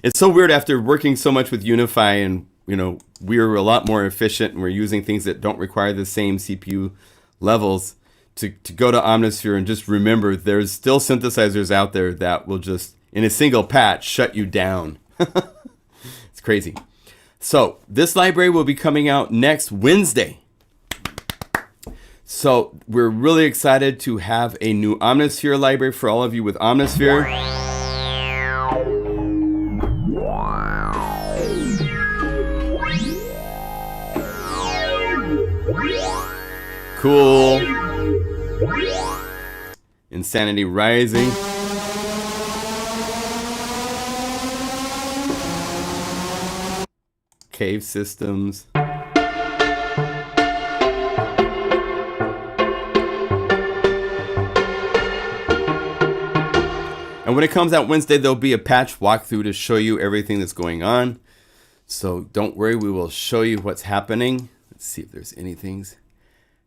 It's so weird after working so much with Unify, and you know, we're a lot more efficient and we're using things that don't require the same CPU levels to go to Omnisphere and just remember there's still synthesizers out there that will just, in a single patch, shut you down. It's crazy. So this library will be coming out next Wednesday. So we're really excited to have a new Omnisphere library for all of you with Omnisphere. Cool. Insanity Rising. Cave Systems. And when it comes out Wednesday, there'll be a patch walkthrough to show you everything that's going on. So don't worry, we will show you what's happening. Let's see if there's anything.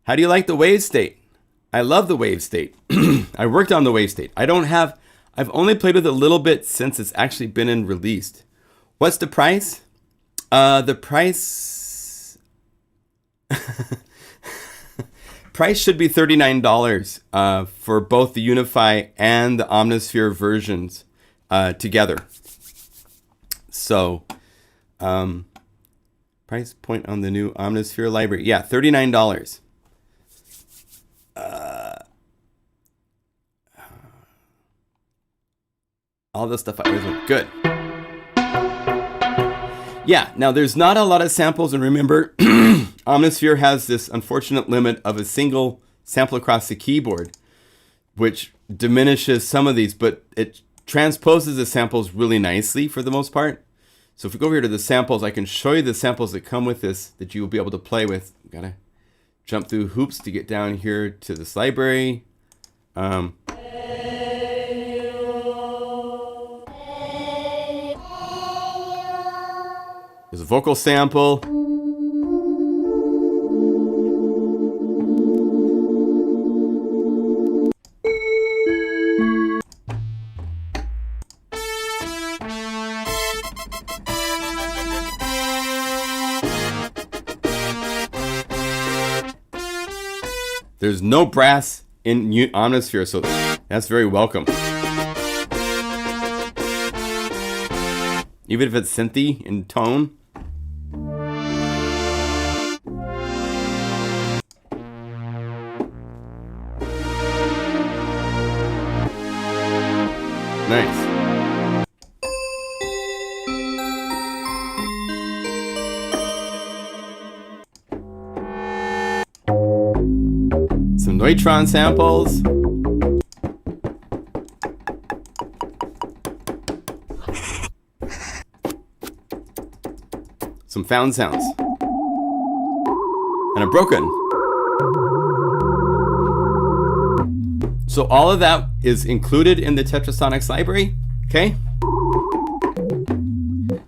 How do you like the wave state? I love the wave state. I worked on the wave state. I've only played with it a little bit since it's actually been in released. What's the price? The price, price should be $39 for both the Unify and the Omnisphere versions together. So, price point on the new Omnisphere library. Yeah, $39. All the stuff I always want. Good. Yeah, now there's not a lot of samples, and remember, Omnisphere has this unfortunate limit of a single sample across the keyboard, which diminishes some of these, but it transposes the samples really nicely for the most part. So if we go over here to the samples, I can show you the samples that come with this that you will be able to play with. Gotta jump through hoops to get down here to this library. There's a vocal sample. There's no brass in Omnisphere, so that's very welcome. Even if it's synthy in tone. Nice. Some Neutron samples. Some found sounds. And a broken. So all of that is included in the Tetrasonics library, okay?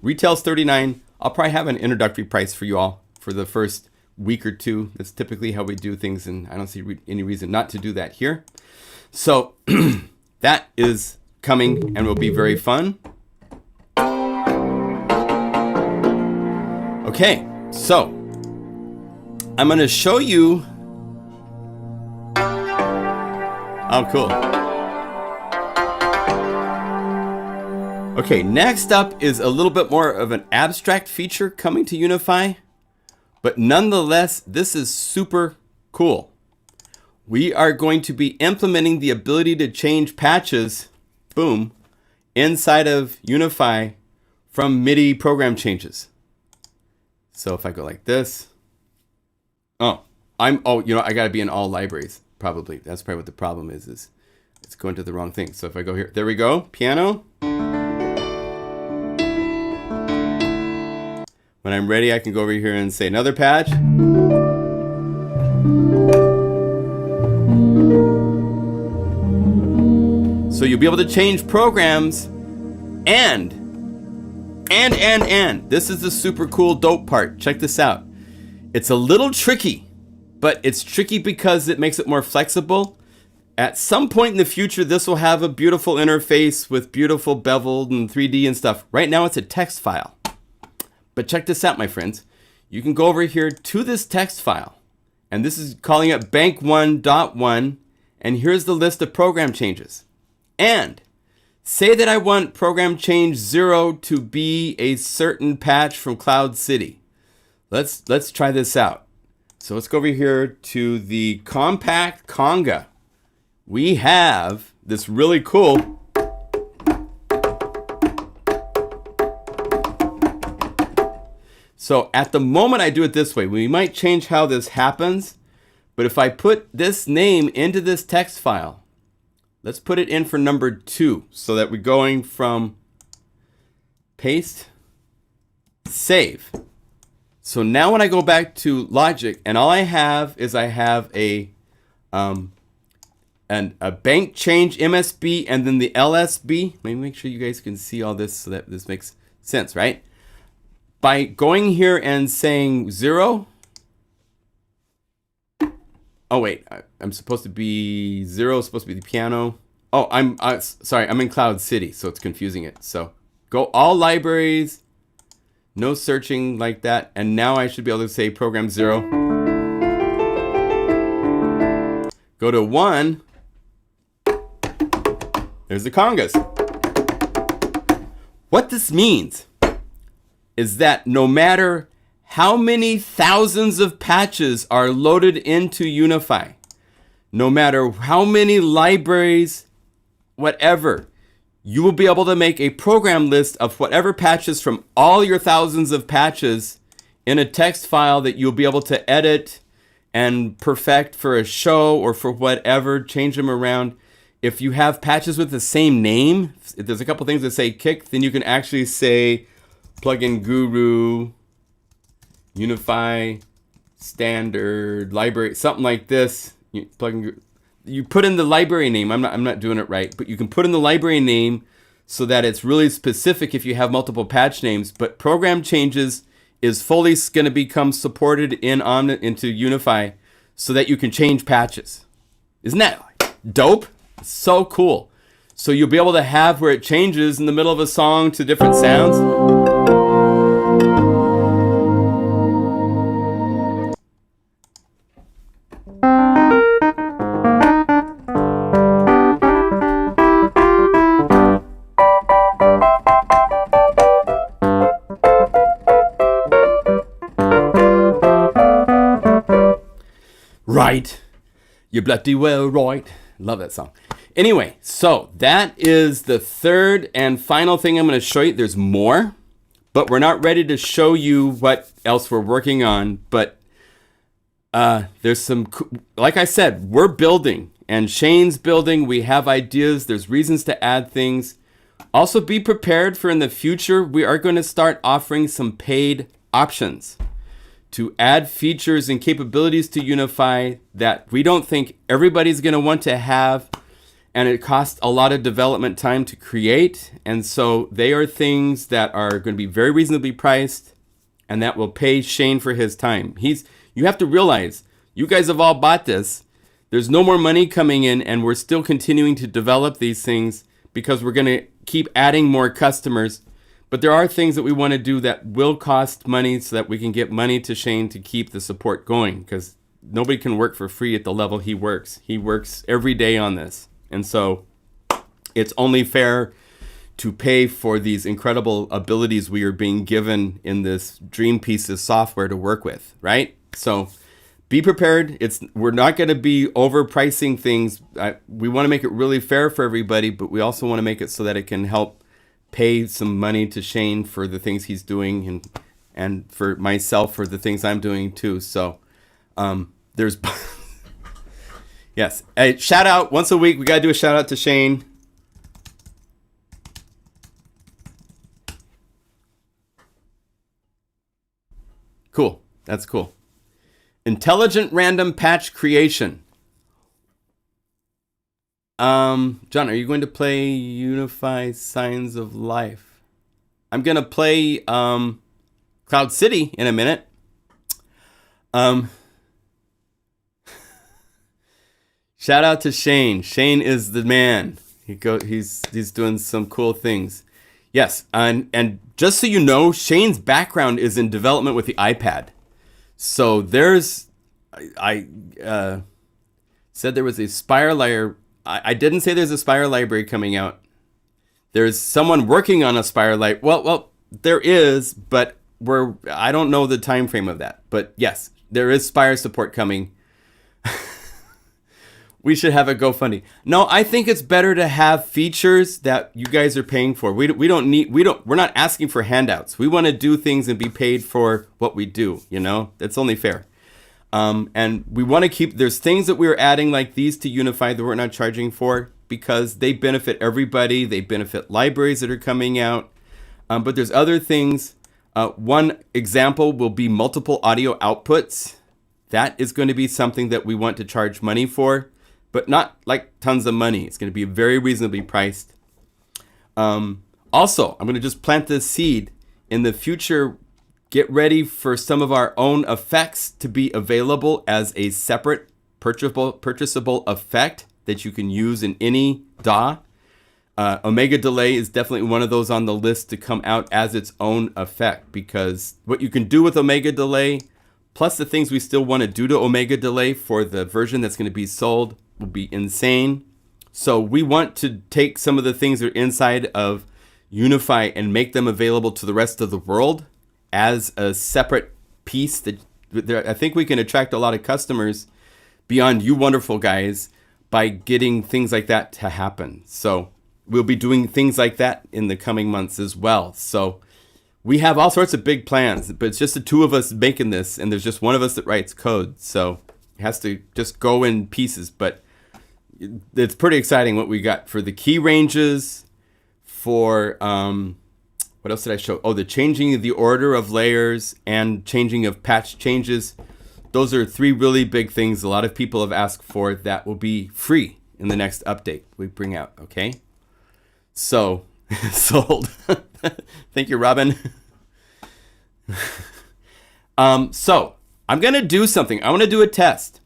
Retails $39. I'll probably have an introductory price for you all for the first week or two. That's typically how we do things, and I don't see any reason not to do that here. So that is coming and will be very fun. Okay, so I'm going to show you. Oh, cool. Okay, next up is a little bit more of an abstract feature coming to Unify, but nonetheless, this is super cool. We are going to be implementing the ability to change patches, boom, inside of Unify from MIDI program changes. So if I go like this, I gotta be in all libraries, probably. That's probably what the problem is it's going to the wrong thing. So if I go here, there we go, piano. When I'm ready, I can go over here and say another patch. So you'll be able to change programs and this is the super cool dope part. Check this out. It's a little tricky, but it's tricky because it makes it more flexible. At some point in the future, this will have a beautiful interface with beautiful beveled and 3D and stuff. Right now, it's a text file. But check this out, my friends. You can go over here to this text file, and this is calling it bank1.1, and here's the list of program changes. And say that I want program change 0 to be a certain patch from CloudCity. Let's try this out. So let's go over here to the Compact Conga. We have this really cool So at the moment I do it this way. We might change how this happens, but if I put this name into this text file, let's put it in for number 2 so that we're going from paste, save. So now when I go back to Logic, and all I have is I have a bank change MSB and then the LSB. Let me make sure you guys can see all this so that this makes sense, right? By going here and saying 0. Oh wait, I'm supposed to be 0, supposed to be the piano. Oh, I'm sorry, I'm in CloudCity, so it's confusing it. So go all libraries, no searching like that, and now I should be able to say program 0. Go to 1. There's the congas. What this means is that no matter how many thousands of patches are loaded into Unify, no matter how many libraries, whatever, you will be able to make a program list of whatever patches from all your thousands of patches in a text file that you'll be able to edit and perfect for a show or for whatever, change them around. If you have patches with the same name, if there's a couple things that say kick, then you can actually say PlugInGuru, Unify, Standard, Library, something like this. You put in the library name. I'm not doing it right, but you can put in the library name so that it's really specific if you have multiple patch names. But program changes is fully going to become supported into Unify so that you can change patches. Isn't that dope? It's so cool. So you'll be able to have where it changes in the middle of a song to different sounds. Right. You're bloody well right. Love that song. Anyway, so that is the third and final thing I'm going to show you. There's more, but we're not ready to show you what else we're working on. But there's some, like I said, we're building and Shane's building. We have ideas. There's reasons to add things. Also be prepared for in the future, we are going to start offering some paid options to add features and capabilities to Unify that we don't think everybody's going to want to have, and it costs a lot of development time to create. And so they are things that are going to be very reasonably priced and that will pay Shane for his time. You have to realize, you guys have all bought this. There's no more money coming in, and we're still continuing to develop these things because we're going to keep adding more customers. But there are things that we want to do that will cost money so that we can get money to Shane to keep the support going, because nobody can work for free at the level he works. He works every day on this. And so it's only fair to pay for these incredible abilities we are being given in this dream piece of software to work with, right? So be prepared. We're not going to be overpricing things. We want to make it really fair for everybody, but we also want to make it so that it can help pay some money to Shane for the things he's doing, and for myself for the things I'm doing too. So there's yes, a shout out once a week. We got to do a shout out to Shane. Cool. That's cool. Intelligent random patch creation. John, are you going to play Unify Signs of Life? I'm going to play CloudCity in a minute. Shout out to Shane. Shane is the man. He's doing some cool things. Yes, and just so you know, Shane's background is in development with the iPad. So I said there was a Spire library. I didn't say there's a Spire library coming out. There's someone working on a Spire library. Well, there is, but I don't know the time frame of that. But yes, there is Spire support coming. We should have a GoFundMe. No, I think it's better to have features that you guys are paying for. We're not asking for handouts. We want to do things and be paid for what we do, you know? That's only fair. And we want to there's things that we're adding like these to Unify that we're not charging for because they benefit everybody. They benefit libraries that are coming out. But there's other things. One example will be multiple audio outputs. That is going to be something that we want to charge money for, but not like tons of money. It's going to be very reasonably priced. Also, I'm going to just plant this seed. In the future, get ready for some of our own effects to be available as a separate purchasable effect that you can use in any DAW. Omega Delay is definitely one of those on the list to come out as its own effect, because what you can do with Omega Delay, plus the things we still want to do to Omega Delay for the version that's going to be sold, will be insane. So we want to take some of the things that are inside of Unify and make them available to the rest of the world as a separate piece. That I think we can attract a lot of customers beyond you wonderful guys by getting things like that to happen. So we'll be doing things like that in the coming months as well. So we have all sorts of big plans, but it's just the two of us making this, and there's just one of us that writes code. So it has to just go in pieces, but it's pretty exciting what we got for the key ranges, for, what else did I show? Oh, the changing of the order of layers and changing of patch changes. Those are three really big things a lot of people have asked for that will be free in the next update we bring out, okay? So, sold. Thank you, Robin. So, I'm going to do something. I want to do a test.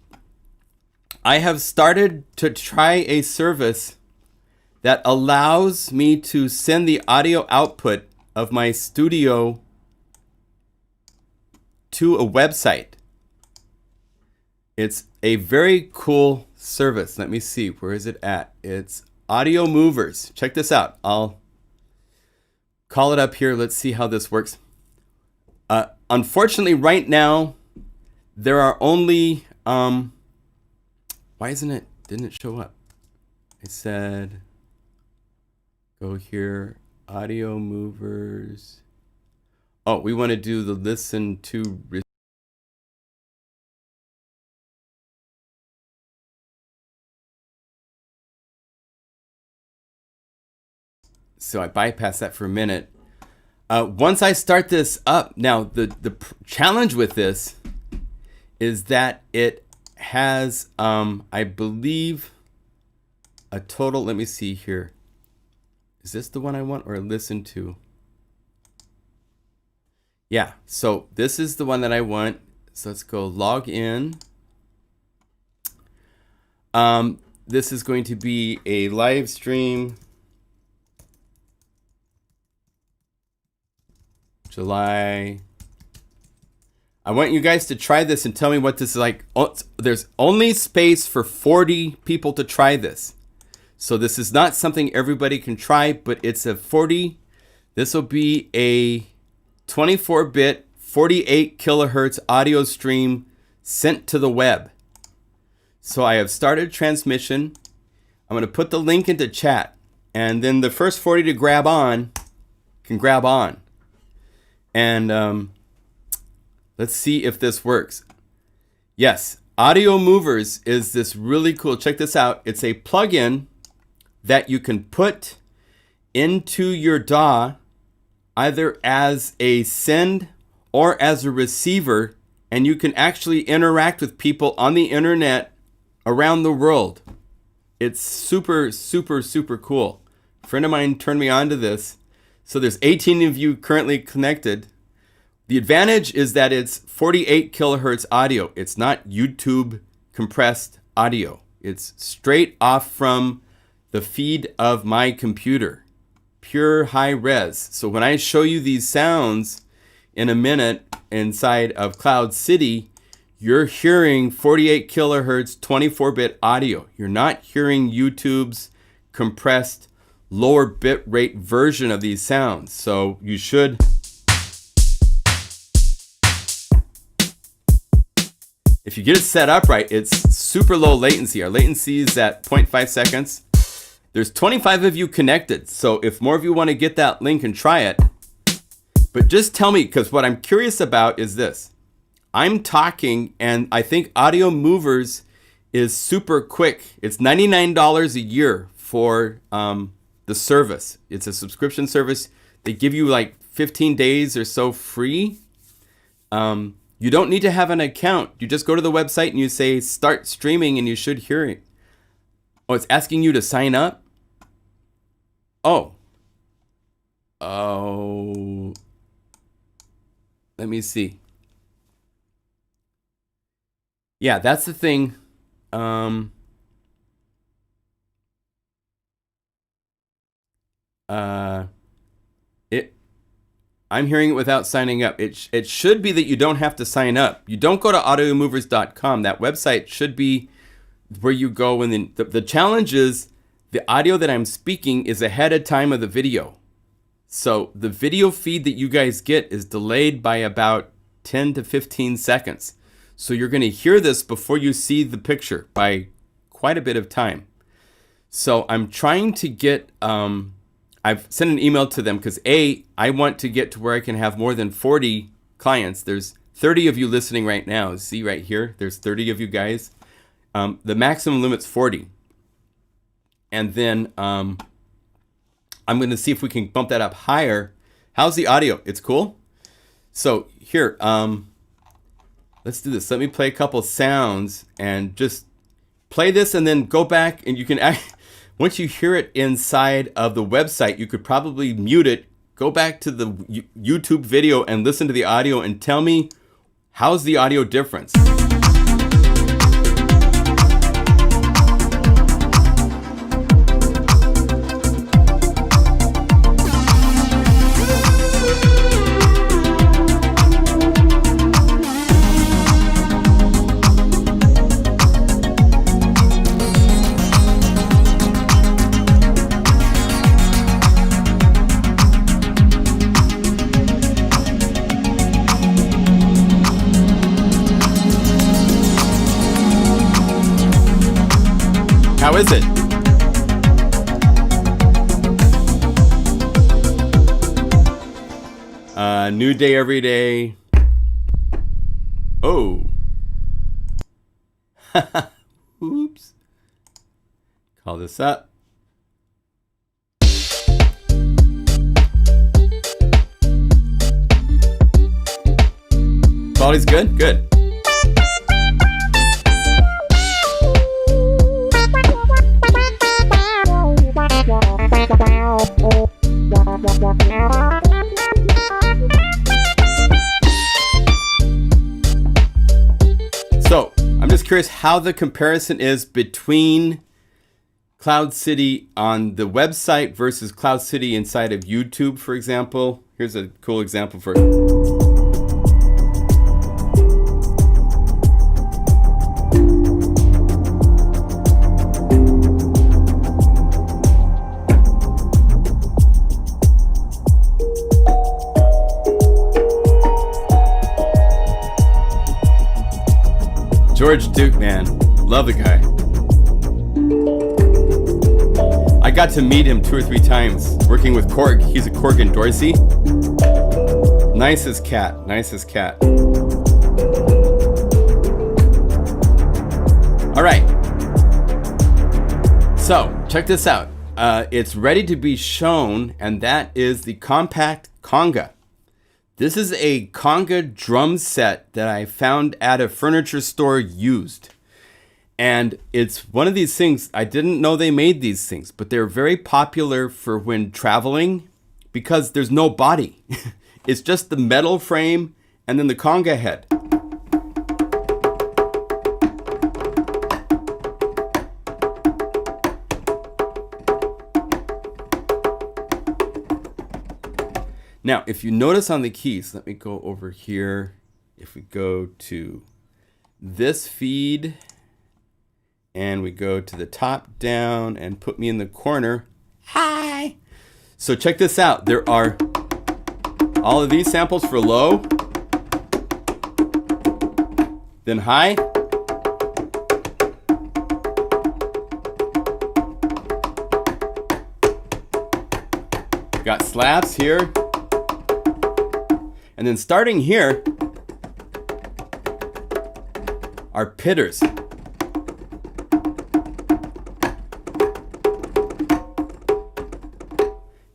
I have started to try a service that allows me to send the audio output of my studio to a website. It's a very cool service. Let me see. Where is it at? It's Audio Movers. Check this out. I'll call it up here. Let's see how this works. Unfortunately, right now, there are only... why isn't it? Didn't it show up? I said... Go here. Audio Movers. Oh, we want to do the listen to... So I bypassed that for a minute. Once I start this up, now the challenge with this is that it has, I believe, a total, let me see here. Is this the one I want or listen to? Yeah, so this is the one that I want. So let's go log in. This is going to be a live stream. July. I want you guys to try this and tell me what this is like. Oh, there's only space for 40 people to try this. So this is not something everybody can try, but it's a 40. This will be a 24-bit, 48 kilohertz audio stream sent to the web. So I have started transmission. I'm going to put the link into chat, and then the first 40 to grab on can grab on. And let's see if this works. Yes, Audio Movers is this really cool. Check this out. It's a plugin that you can put into your DAW either as a send or as a receiver, and you can actually interact with people on the internet around the world. It's super, super, super cool. A friend of mine turned me on to this. So there's 18 of you currently connected. The advantage is that it's 48 kilohertz audio. It's not YouTube compressed audio. It's straight off from the feed of my computer. Pure high res. So when I show you these sounds in a minute inside of CloudCity, you're hearing 48 kilohertz 24-bit audio. You're not hearing YouTube's compressed lower bit rate version of these sounds. So you should... If you get it set up right, it's super low latency. Our latency is at 0.5 seconds. There's 25 of you connected. So if more of you want to get that link and try it, but just tell me, because what I'm curious about is this. I'm talking, and I think Audio Movers is super quick. It's $99 a year for the service. It's a subscription service. They give you like 15 days or so free. You don't need to have an account. You just go to the website and you say start streaming, and you should hear it. Oh, it's asking you to sign up? Oh. Let me see. Yeah, that's the thing. I'm hearing it without signing up. It should be that you don't have to sign up. You don't go to audiomovers.com. That website should be where you go, and then the challenge is the audio that I'm speaking is ahead of time of the video. So the video feed that you guys get is delayed by about 10 to 15 seconds. So you're going to hear this before you see the picture by quite a bit of time. So I'm trying to get, I've sent an email to them because I want to get to where I can have more than 40 clients. There's 30 of you listening right now. See right here, there's 30 of you guys. The maximum limit's 40. And then I'm going to see if we can bump that up higher. How's the audio? It's cool? So here, let's do this. Let me play a couple sounds and just play this and then go back, and you can, once you hear it inside of the website, you could probably mute it, go back to the YouTube video and listen to the audio and tell me how's the audio difference. How is it? New day every day. Oh. Oops. Call this up. Quality's good? Good. So, I'm just curious how the comparison is between CloudCity on the website versus CloudCity inside of YouTube, for example. Here's a cool example for George Duke, man. Love the guy. I got to meet him 2 or 3 times working with Korg. He's a Korg in Dorsey. Nicest cat. Nicest cat. All right. So, check this out. It's ready to be shown, and that is the Compact Conga. This is a conga drum set that I found at a furniture store used. And it's one of these things, I didn't know they made these things, but they're very popular for when traveling because there's no body. It's just the metal frame and then the conga head. Now, if you notice on the keys, let me go over here. If we go to this feed and we go to the top down and put me in the corner. Hi. So check this out. There are all of these samples for low, then high, got slabs here. And then starting here are pitters. Let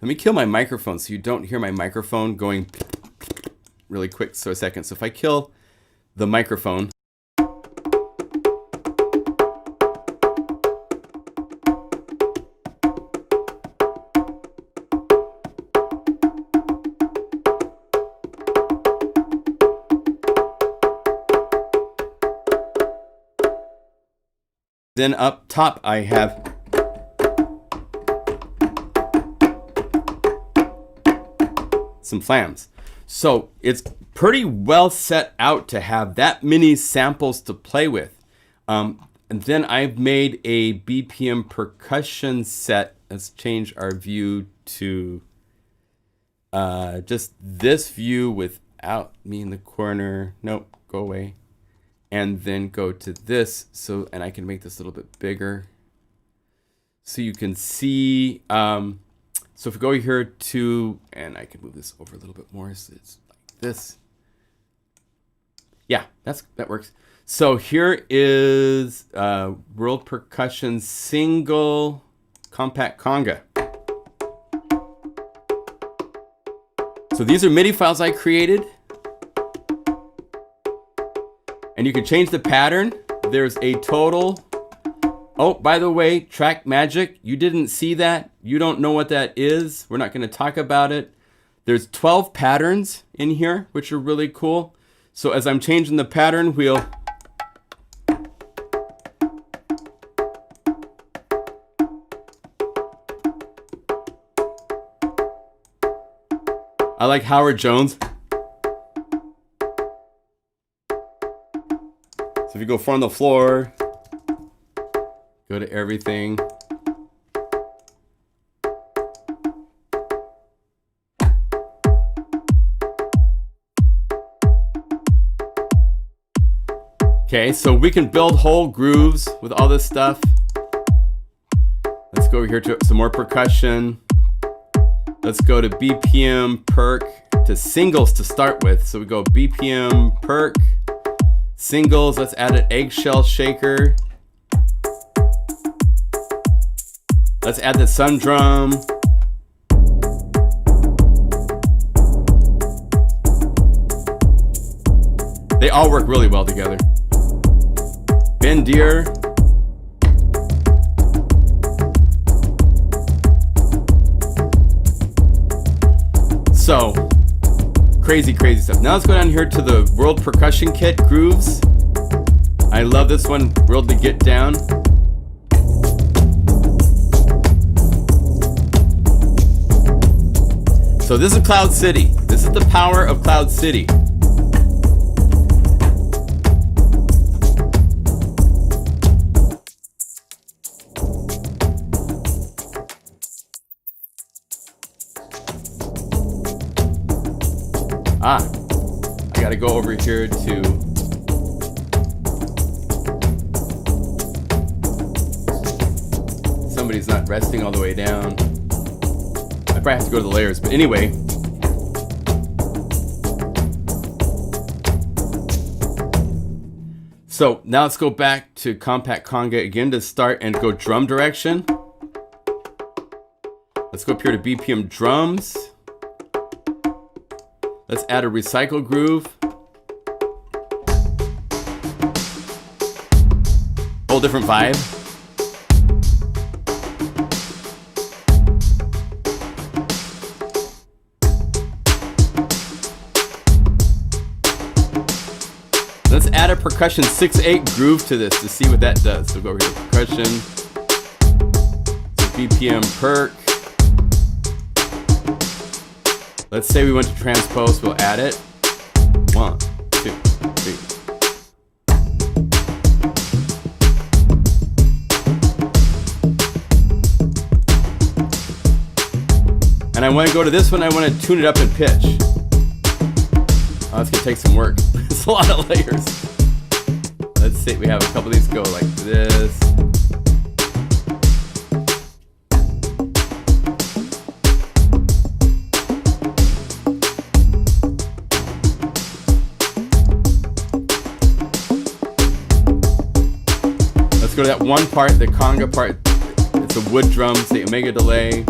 me kill my microphone so you don't hear my microphone going really quick. So a second. So if I kill the microphone. Then up top, I have some flams. So it's pretty well set out to have that many samples to play with. And then I've made a BPM percussion set. Let's change our view to just this view without me in the corner. Nope, go away. And then go to this. So, and I can make this a little bit bigger. So you can see, so if we go here to, and I can move this over a little bit more, so it's like this. Yeah, that works. So here is World Percussion single compact conga. So these are MIDI files I created. And you can change the pattern. There's a total. Oh, by the way, track magic. You didn't see that. You don't know what that is. We're not going to talk about it. There's 12 patterns in here, which are really cool. So as I'm changing the pattern wheel, I like Howard Jones. So if you go from the floor, go to everything. Okay, so we can build whole grooves with all this stuff. Let's go over here to some more percussion. Let's go to BPM perk to singles to start with. So we go BPM perk, singles. Let's add an eggshell shaker. Let's add the sun drum. They all work really well together. Ben Deere. So, crazy stuff. Now let's go down here to the World Percussion Kit grooves. I love this one, World to Get Down. So this is CloudCity. This is the power of CloudCity. I gotta go over here to somebody's not resting all the way down. I probably have to go to the layers, but anyway. So now let's go back to Compact Conga again to start and go drum direction. Let's go up here to BPM drums. Let's add a recycle groove. Whole different vibe. Let's add a percussion 6/8 groove to this to see what that does. So go over here to percussion, BPM perk. Let's say we want to transpose, we'll add it. 1, 2, 3. And I want to go to this one, I want to tune it up in pitch. Oh, it's gonna take some work. It's a lot of layers. Let's see, we have a couple of these go like this. Go to that one part, the conga part. It's a wood drum, it's the omega delay.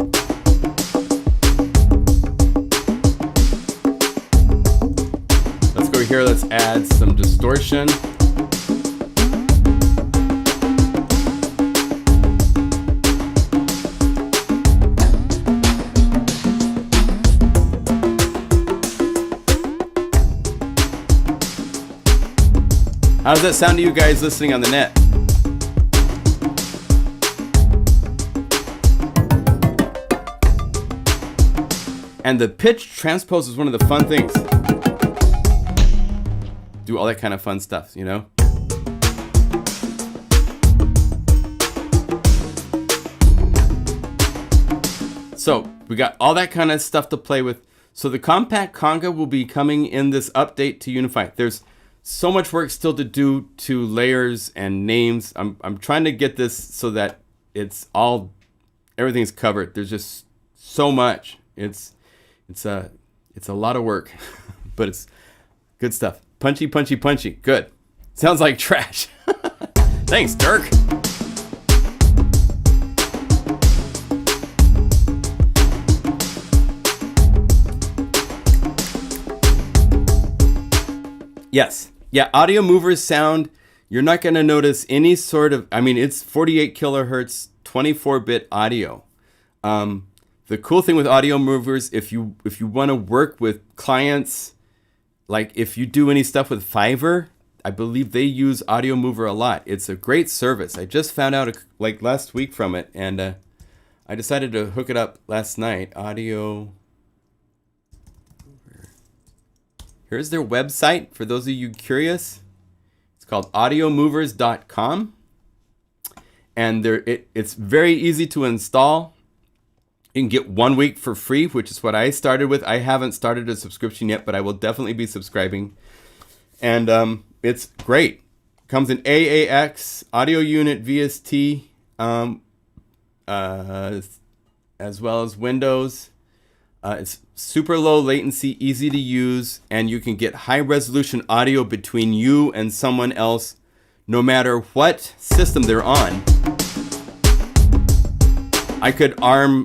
Let's go here, let's add some distortion. How does that sound to you guys listening on the net? And the pitch transpose is one of the fun things. Do all that kind of fun stuff, you know? So we got all that kind of stuff to play with. So the Compact Conga will be coming in this update to Unify. There's so much work still to do to layers and names. I'm trying to get this so that everything's covered. There's just so much. It's a lot of work, but it's good stuff. Punchy, punchy, punchy. Good. Sounds like trash. Thanks, Dirk. Yes. Yeah, Audio Mover's sound, you're not going to notice any sort of, I mean, it's 48 kilohertz, 24-bit audio. The cool thing with Audio Movers, if you want to work with clients, like if you do any stuff with Fiverr, I believe they use Audio Mover a lot. It's a great service. I just found out like last week from it, and I decided to hook it up last night. Audio. Here's their website for those of you curious. It's called audiomovers.com. And it's very easy to install. You can get 1 week for free, which is what I started with. I haven't started a subscription yet, but I will definitely be subscribing. And it's great. Comes in AAX, audio unit, VST, as well as Windows. It's super low latency, easy to use, and you can get high resolution audio between you and someone else, no matter what system they're on. I could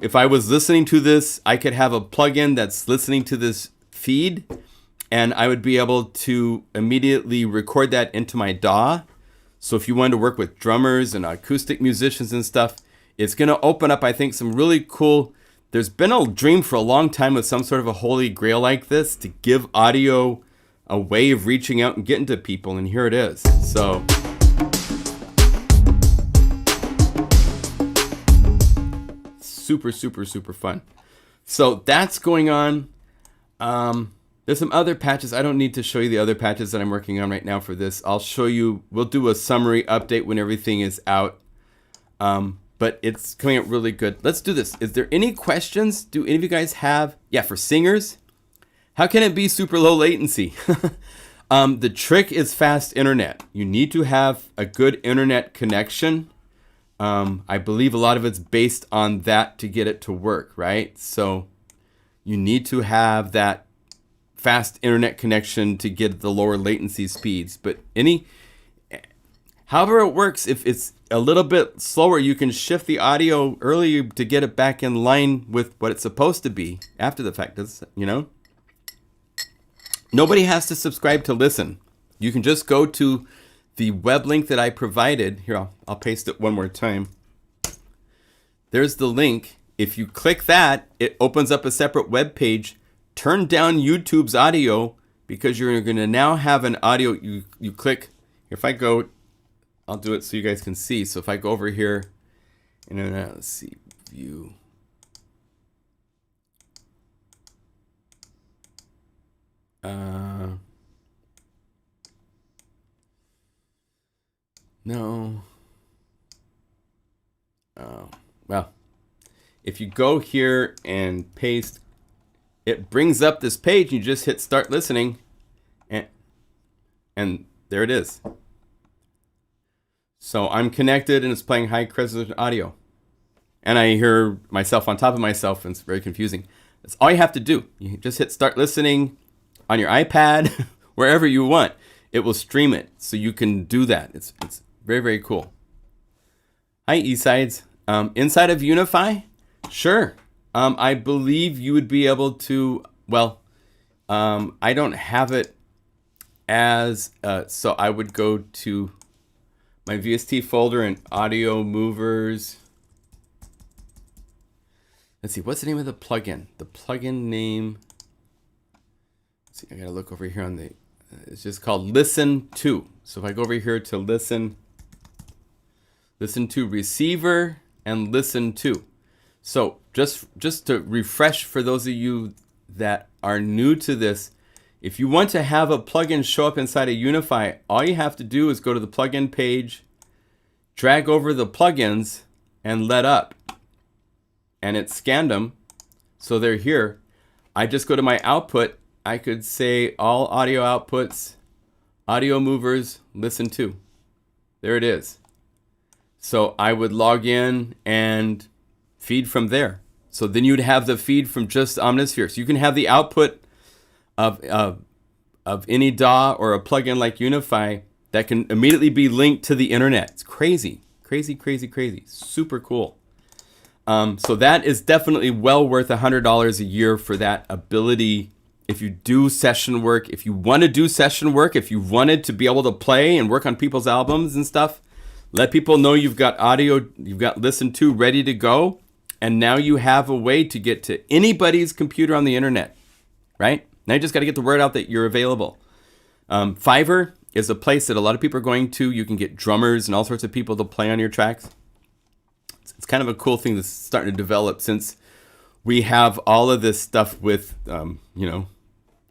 if I was listening to this, I could have a plugin that's listening to this feed, and I would be able to immediately record that into my DAW. So if you wanted to work with drummers and acoustic musicians and stuff, it's going to open up, I think, some really cool. There's been a dream for a long time of some sort of a holy grail like this to give audio a way of reaching out and getting to people, and here it is. So super, super, super fun. So that's going on. There's some other patches. I don't need to show you the other patches that I'm working on right now for this. I'll show you. We'll do a summary update when everything is out. But it's coming out really good. Let's do this. Is there any questions? Do any of you guys have? Yeah, for singers, how can it be super low latency? The trick is fast internet. You need to have a good internet connection. I believe a lot of it's based on that to get it to work, right? So you need to have that fast internet connection to get the lower latency speeds. But however it works, if it's a little bit slower, you can shift the audio earlier to get it back in line with what it's supposed to be after the fact. Nobody has to subscribe to listen. You can just go to the web link that I provided. Here, I'll paste it one more time. There's the link. If you click that, it opens up a separate web page. Turn down YouTube's audio because you're going to now have an audio. You click. If I go, I'll do it so you guys can see. So if I go over here, and then let's see, view. No. Well, if you go here and paste, it brings up this page. You just hit start listening, and there it is. So I'm connected and it's playing high resolution audio. And I hear myself on top of myself, and it's very confusing. That's all you have to do. You just hit start listening on your iPad, wherever you want. It will stream it, so you can do that. It's very, very cool. Hi, E-Sides. Inside of Unify? Sure. I believe you would be able to, I don't have it as, so I would go to my VST folder and Audio Movers. Let's see, what's the name of the plugin? The plugin name, let's see, I gotta look over here on the, it's just called Listen To. So if I go over here to Listen to Receiver and Listen To. So just to refresh for those of you that are new to this, if you want to have a plugin show up inside of Unify, all you have to do is go to the plugin page, drag over the plugins, and let up. And it scanned them, So they're here. I just go to my output. I could say all audio outputs, audio movers, listen to. There it is. So I would log in and feed from there. So then you'd have the feed from just Omnisphere. So you can have the output of any DAW or a plugin like Unify that can immediately be linked to the internet. It's crazy, crazy, crazy, crazy. Super cool. So that is definitely well worth $100 a year for that ability. If you do session work, if you want to do session work, if you wanted to be able to play and work on people's albums and stuff, let people know you've got audio, you've got listen to ready to go. And now you have a way to get to anybody's computer on the internet, right? Now you just got to get the word out that you're available. Fiverr is a place that a lot of people are going to. You can get drummers and all sorts of people to play on your tracks. It's kind of a cool thing that's starting to develop since we have all of this stuff with,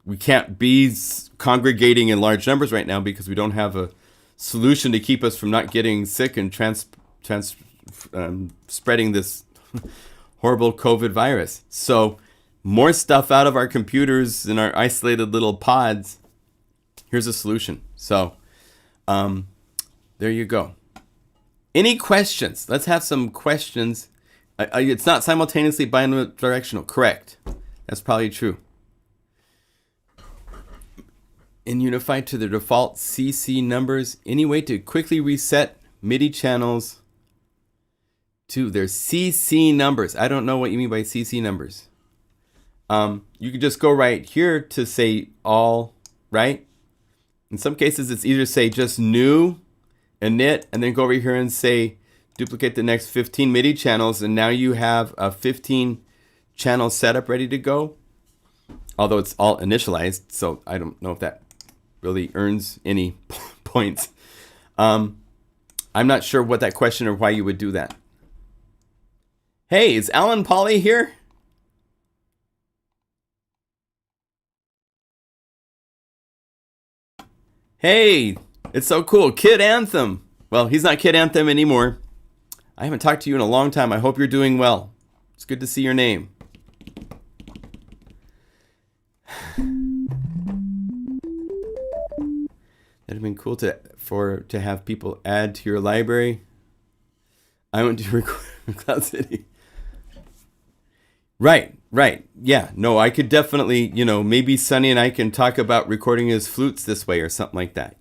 we can't be congregating in large numbers right now because we don't have a solution to keep us from not getting sick and spreading this horrible COVID virus. So more stuff out of our computers in our isolated little pods. Here's a solution. So there you go. Any questions? Let's have some questions. It's not simultaneously bidirectional. Correct. That's probably true. In Unify to the default CC numbers, any way to quickly reset MIDI channels to their CC numbers? I don't know what you mean by CC numbers. You can just go right here to say all, right? In some cases, it's either say just new, init, and then go over here and say duplicate the next 15 MIDI channels, and now you have a 15 channel setup ready to go. Although it's all initialized, so I don't know if that really earns any points. I'm not sure what that question or why you would do that. Hey, is Alan Pauly here? Hey, it's so cool. Kid Anthem. Well, he's not Kid Anthem anymore. I haven't talked to you in a long time. I hope you're doing well. It's good to see your name. That'd have been cool to have people add to your library. I went to record CloudCity. Right. Yeah, no, I could definitely, maybe Sonny and I can talk about recording his flutes this way or something like that,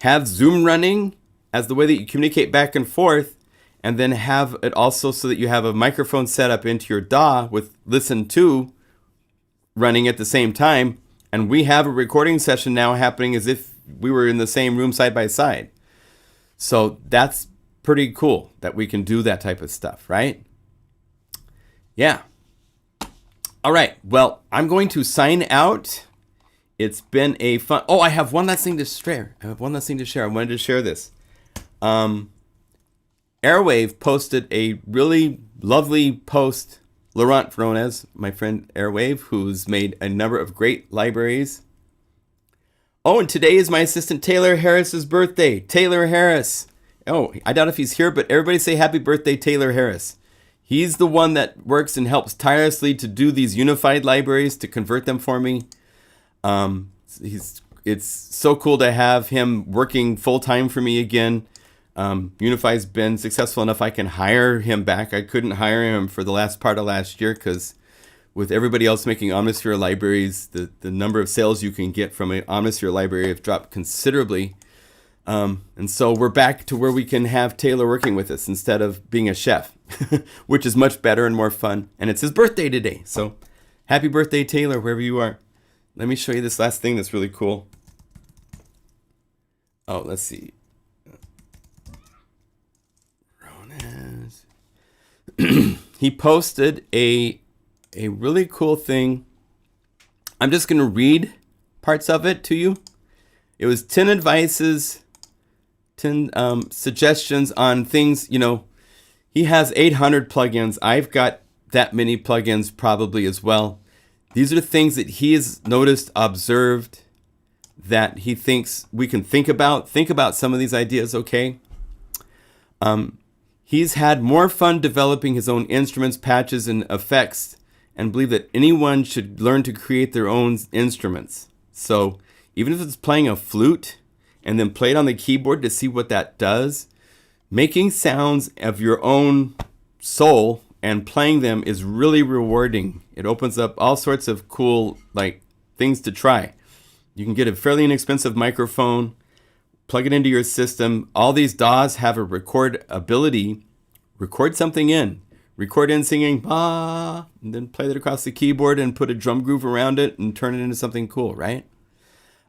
Have Zoom running as the way that you communicate back and forth, and then have it also so that you have a microphone set up into your DAW with listen to running at the same time, and we have a recording session now happening as if we were in the same room side by side. So that's pretty cool that we can do that type of stuff, right? Yeah. All right. Well, I'm going to sign out. It's been a fun... Oh, I have one last thing to share. I wanted to share this. Airwave posted a really lovely post. Laurent Veronez, my friend Airwave, who's made a number of great libraries. Oh, and today is my assistant Taylor Harris's birthday. Taylor Harris. Oh, I doubt if he's here, but everybody say happy birthday, Taylor Harris. He's the one that works and helps tirelessly to do these unified libraries, to convert them for me. It's so cool to have him working full-time for me again. Unify's been successful enough I can hire him back. I couldn't hire him for the last part of last year because with everybody else making Omnisphere libraries, the number of sales you can get from an Omnisphere library have dropped considerably. And so we're back to where we can have Taylor working with us instead of being a chef, which is much better and more fun. And it's his birthday today. So happy birthday, Taylor, wherever you are. Let me show you this last thing that's really cool. Oh, let's see. He posted a really cool thing. I'm just going to read parts of it to you. It was 10 advices, 10 suggestions on things, he has 800 plugins. I've got that many plugins probably as well. These are things that he has noticed, observed, that he thinks we can think about. Think about some of these ideas, okay? He's had more fun developing his own instruments, patches, and effects, and believe that anyone should learn to create their own instruments. So even if it's playing a flute and then play it on the keyboard to see what that does, making sounds of your own soul and playing them is really rewarding. It opens up all sorts of cool things to try. You can get a fairly inexpensive microphone, plug it into your system. All these DAWs have a record ability. Record something in. Record in singing, ah, and then play that across the keyboard and put a drum groove around it and turn it into something cool, right?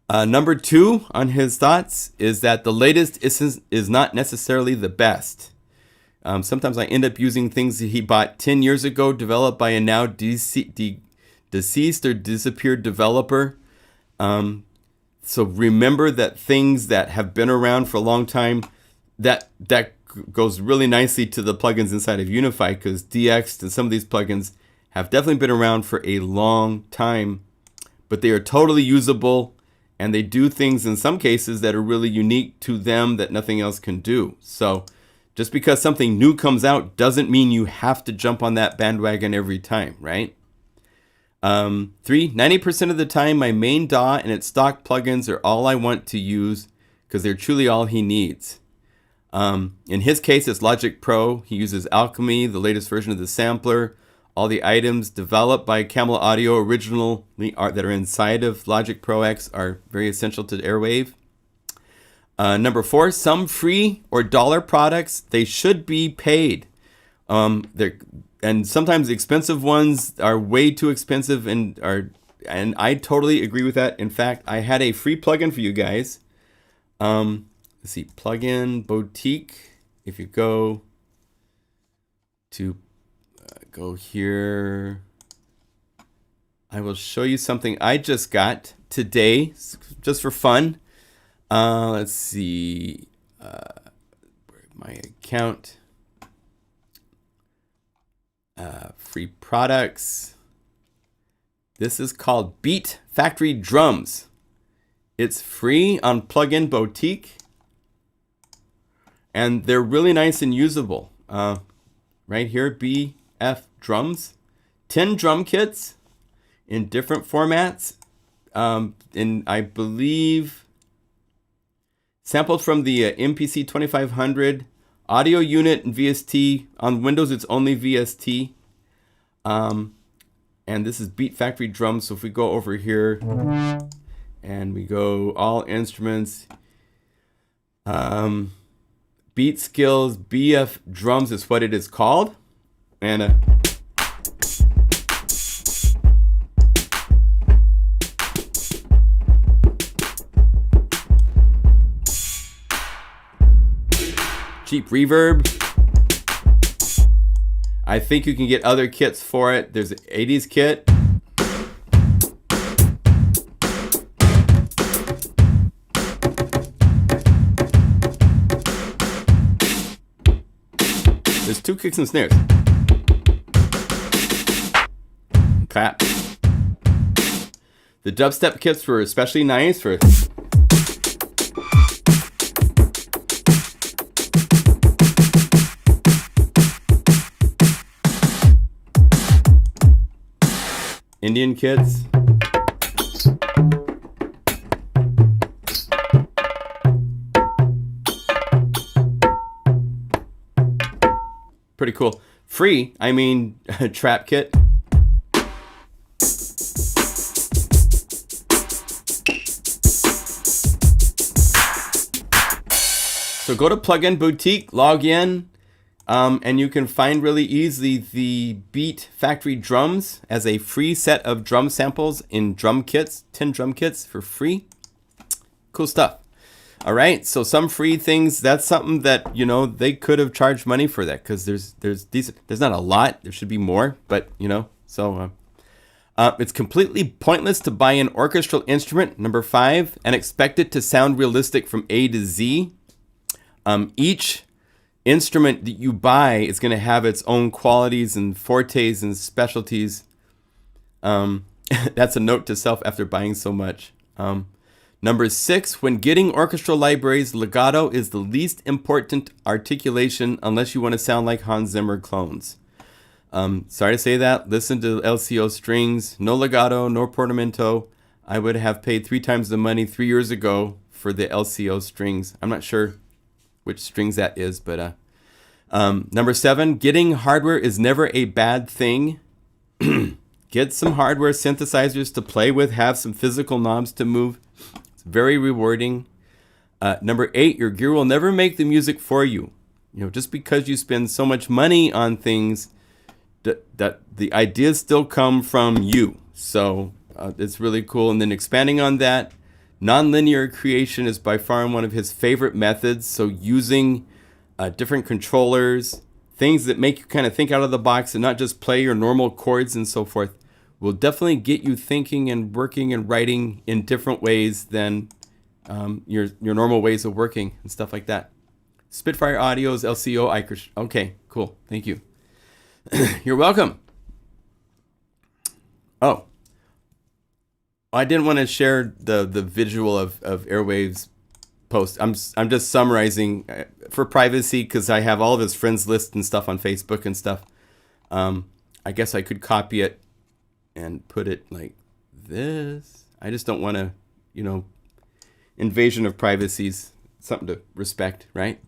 Number 2 on his thoughts is that the latest is not necessarily the best. Sometimes I end up using things that he bought 10 years ago, developed by a now deceased or disappeared developer. So remember that things that have been around for a long time, that goes really nicely to the plugins inside of Unify, because DX and some of these plugins have definitely been around for a long time, but they are totally usable and they do things in some cases that are really unique to them that nothing else can do. So just because something new comes out doesn't mean you have to jump on that bandwagon every time, right? 3, 90% of the time, my main DAW and its stock plugins are all I want to use because they're truly all he needs. In his case, it's Logic Pro. He uses Alchemy, the latest version of the sampler. All the items developed by Camel Audio originally that are inside of Logic Pro X are very essential to Airwave. Number 4, some free or dollar products, they should be paid. And sometimes the expensive ones are way too expensive and I totally agree with that. In fact, I had a free plugin for you guys. Let's see, Plugin Boutique. If you go to go here, I will show you something I just got today, just for fun. Let's see, my account, free products. This is called Beat Factory Drums. It's free on Plugin Boutique. And they're really nice and usable. Right here, BF Drums. 10 drum kits in different formats. And I believe sampled from the MPC 2500 audio unit and VST. On Windows, it's only VST. And this is Beat Factory Drums. So if we go over here and we go all instruments, Beat Skills BF Drums is what it is called. And cheap reverb. I think you can get other kits for it. There's an 80s kit. There's 2 kicks and snares. Clap. The dubstep kits were especially nice for Indian kits. Pretty cool. Free, I mean, trap kit. So go to Plugin Boutique, log in, and you can find really easily the Beat Factory Drums as a free set of drum samples in drum kits, 10 drum kits for free. Cool stuff. All right, so some free things, that's something that, you know, they could have charged money for that, because there's not a lot, there should be more, but, you know, so it's completely pointless to buy an orchestral instrument, number 5, and expect it to sound realistic from A to Z. Each instrument that you buy is going to have its own qualities and fortes and specialties. That's a note to self after buying so much. Number 6, when getting orchestral libraries, legato is the least important articulation unless you want to sound like Hans Zimmer clones. Sorry to say that. Listen to LCO strings, no legato, no portamento. I would have paid 3 times the money 3 years ago for the LCO strings. I'm not sure which strings that is, but number 7, getting hardware is never a bad thing. Get some hardware synthesizers to play with, have some physical knobs to move. It's very rewarding. Number 8, your gear will never make the music for you. You know, just because you spend so much money on things, that the ideas still come from you. So it's really cool. And then expanding on that, nonlinear creation is by far one of his favorite methods. So using different controllers, things that make you kind of think out of the box and not just play your normal chords and so forth, will definitely get you thinking and working and writing in different ways than your normal ways of working and stuff like that. Spitfire Audio's LCO Icers. Okay, cool. Thank you. You're welcome. Oh, I didn't want to share the visual of Airwave's post. I'm just summarizing for privacy because I have all of his friends list and stuff on Facebook and stuff. I guess I could copy it and put it like this. I just don't want to, you know, invasion of privacy is something to respect, right?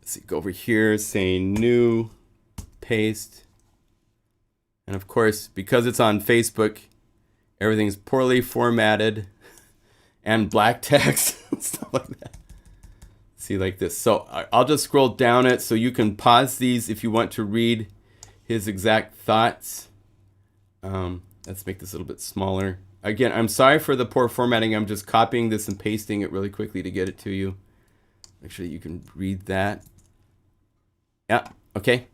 Let's see, go over here, say new, paste. And of course, because it's on Facebook, everything's poorly formatted and black text and stuff like that. See, like this. So I'll just scroll down it so you can pause these if you want to read his exact thoughts. Let's make this a little bit smaller. Again, I'm sorry for the poor formatting. I'm just copying this and pasting it really quickly to get it to you. Make sure you can read that. Yeah, okay.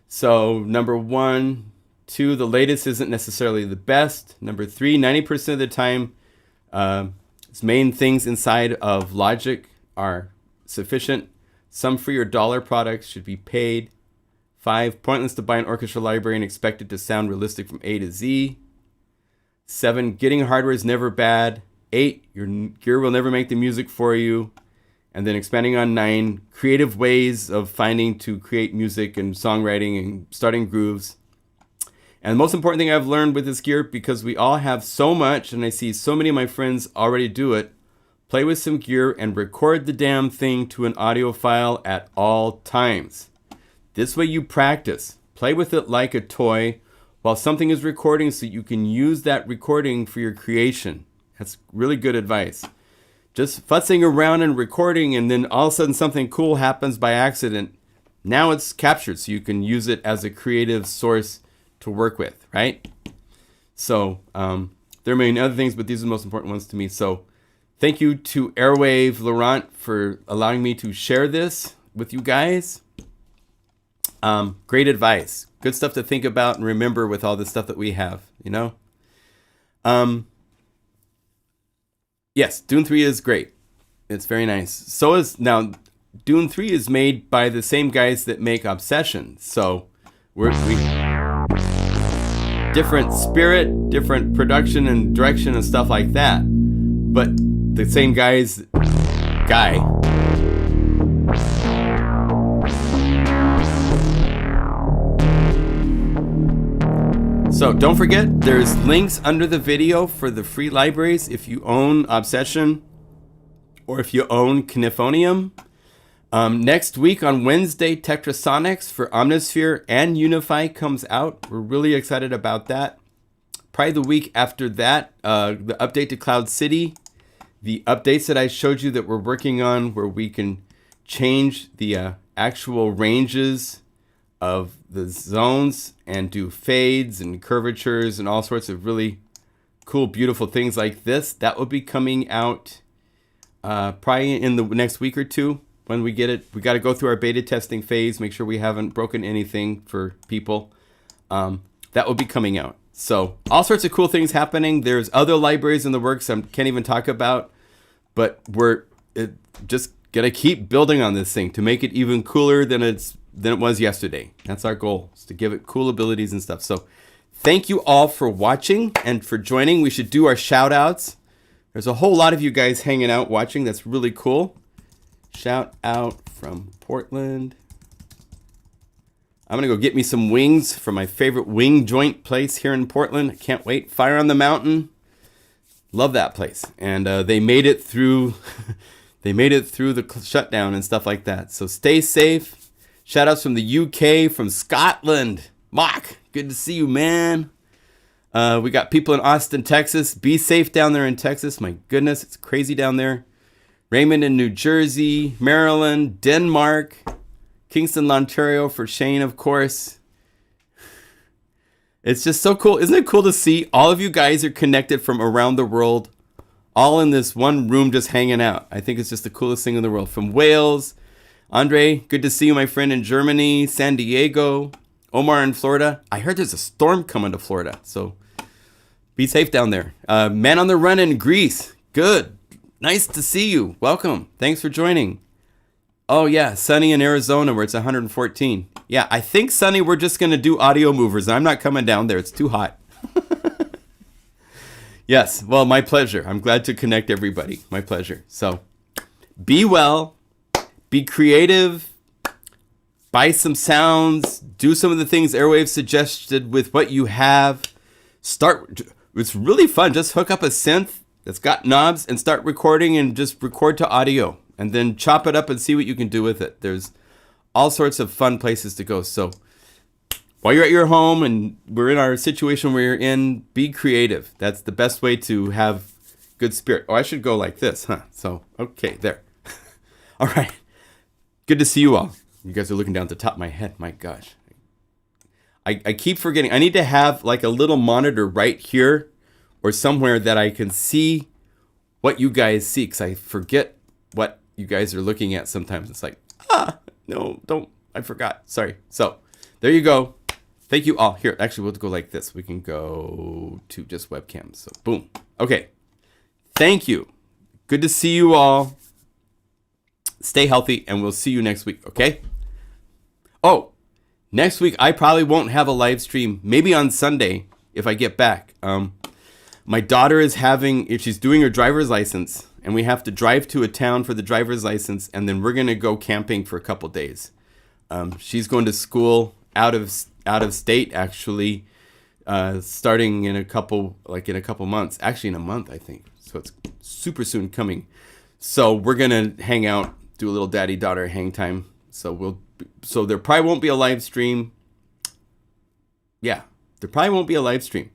So number 1, 2, the latest isn't necessarily the best. Number 3, 90% of the time, its main things inside of Logic are sufficient. Some free or dollar products should be paid. 5, pointless to buy an orchestra library and expect it to sound realistic from A to Z. 7, getting hardware is never bad. 8, your gear will never make the music for you. And then expanding on 9, creative ways of finding to create music and songwriting and starting grooves. And the most important thing I've learned with this gear, because we all have so much, and I see so many of my friends already do it, play with some gear and record the damn thing to an audio file at all times. This way you practice. Play with it like a toy while something is recording so you can use that recording for your creation. That's really good advice. Just futzing around and recording and then all of a sudden something cool happens by accident. Now it's captured so you can use it as a creative source to work with, right? So there are many other things, but these are the most important ones to me. So thank you to Airwave Laurent for allowing me to share this with you guys. Great advice. Good stuff to think about and remember with all the stuff that we have, you know? Yes, Dune 3 is great. It's very nice. So is, now, Dune 3 is made by the same guys that make Obsession. So we different spirit, different production and direction and stuff like that. But the same guy. So don't forget, there's links under the video for the free libraries if you own Obsession or if you own Knifonium. Next week on Wednesday, Tetrasonics for Omnisphere and Unify comes out. We're really excited about that. Probably the week after that, the update to CloudCity, the updates that I showed you that we're working on where we can change the actual ranges of the zones and do fades and curvatures and all sorts of really cool, beautiful things like this. That will be coming out probably in the next week or two when we get it. We got to go through our beta testing phase, make sure we haven't broken anything for people. That will be coming out. So all sorts of cool things happening. There's other libraries in the works I can't even talk about, but we're just gonna keep building on this thing to make it even cooler than it was yesterday. That's our goal, is to give it cool abilities and stuff. So thank you all for watching and for joining. We should do our shout outs. There's a whole lot of you guys hanging out watching. That's really cool. Shout out from Portland. I'm going to go get me some wings from my favorite wing joint place here in Portland. I can't wait. Fire on the Mountain. Love that place. And they made it through they made it through the shutdown and stuff like that. So stay safe. Shout outs from the UK, from Scotland. Mock, good to see you, man. We got people in Austin, Texas. Be safe down there in Texas. My goodness, it's crazy down there. Raymond in New Jersey, Maryland, Denmark, Kingston, Ontario for Shane, of course. It's just so cool. Isn't it cool to see all of you guys are connected from around the world, all in this one room just hanging out? I think it's just the coolest thing in the world. From Wales, Andre, good to see you, my friend, in Germany, San Diego, Omar in Florida. I heard there's a storm coming to Florida, so be safe down there. Man on the Run in Greece. Good. Nice to see you. Welcome. Thanks for joining. Oh, yeah. Sunny in Arizona where it's 114. Yeah, I think, Sunny, we're just going to do audio movers. I'm not coming down there. It's too hot. Yes. Well, my pleasure. I'm glad to connect everybody. My pleasure. So be well. Be creative. Buy some sounds. Do some of the things Airwave suggested with what you have. It's really fun. Just hook up a synth that's got knobs and start recording and just record to audio. And then chop it up and see what you can do with it. There's all sorts of fun places to go. So while you're at your home and we're in our situation where you're in, be creative. That's the best way to have good spirit. Oh, I should go like this, huh? So, okay, there. All right. Good to see you all. You guys are looking down at the top of my head. My gosh. I keep forgetting. I need to have like a little monitor right here or somewhere that I can see what you guys see, because I forget what you guys are looking at sometimes. It's like, no, don't. I forgot. Sorry. So there you go. Thank you all. Here, actually, we'll go like this. We can go to just webcams. So boom. Okay. Thank you. Good to see you all. Stay healthy, and we'll see you next week. Okay. Oh, next week I probably won't have a live stream. Maybe on Sunday if I get back. My daughter is she's doing her driver's license. And we have to drive to a town for the driver's license, and then we're gonna go camping for a couple days. She's going to school out of state, actually, starting in a couple months. Actually, in a month, I think. So it's super soon coming. So we're gonna hang out, do a little daddy-daughter hang time. So there probably won't be a live stream. Yeah, there probably won't be a live stream.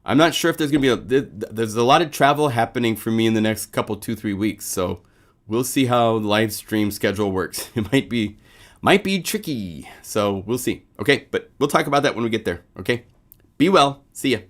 I'm not sure if there's going to be there's a lot of travel happening for me in the next couple, 2-3 weeks. So we'll see how the live stream schedule works. It might be tricky. So we'll see. Okay. But we'll talk about that when we get there. Okay. Be well. See ya.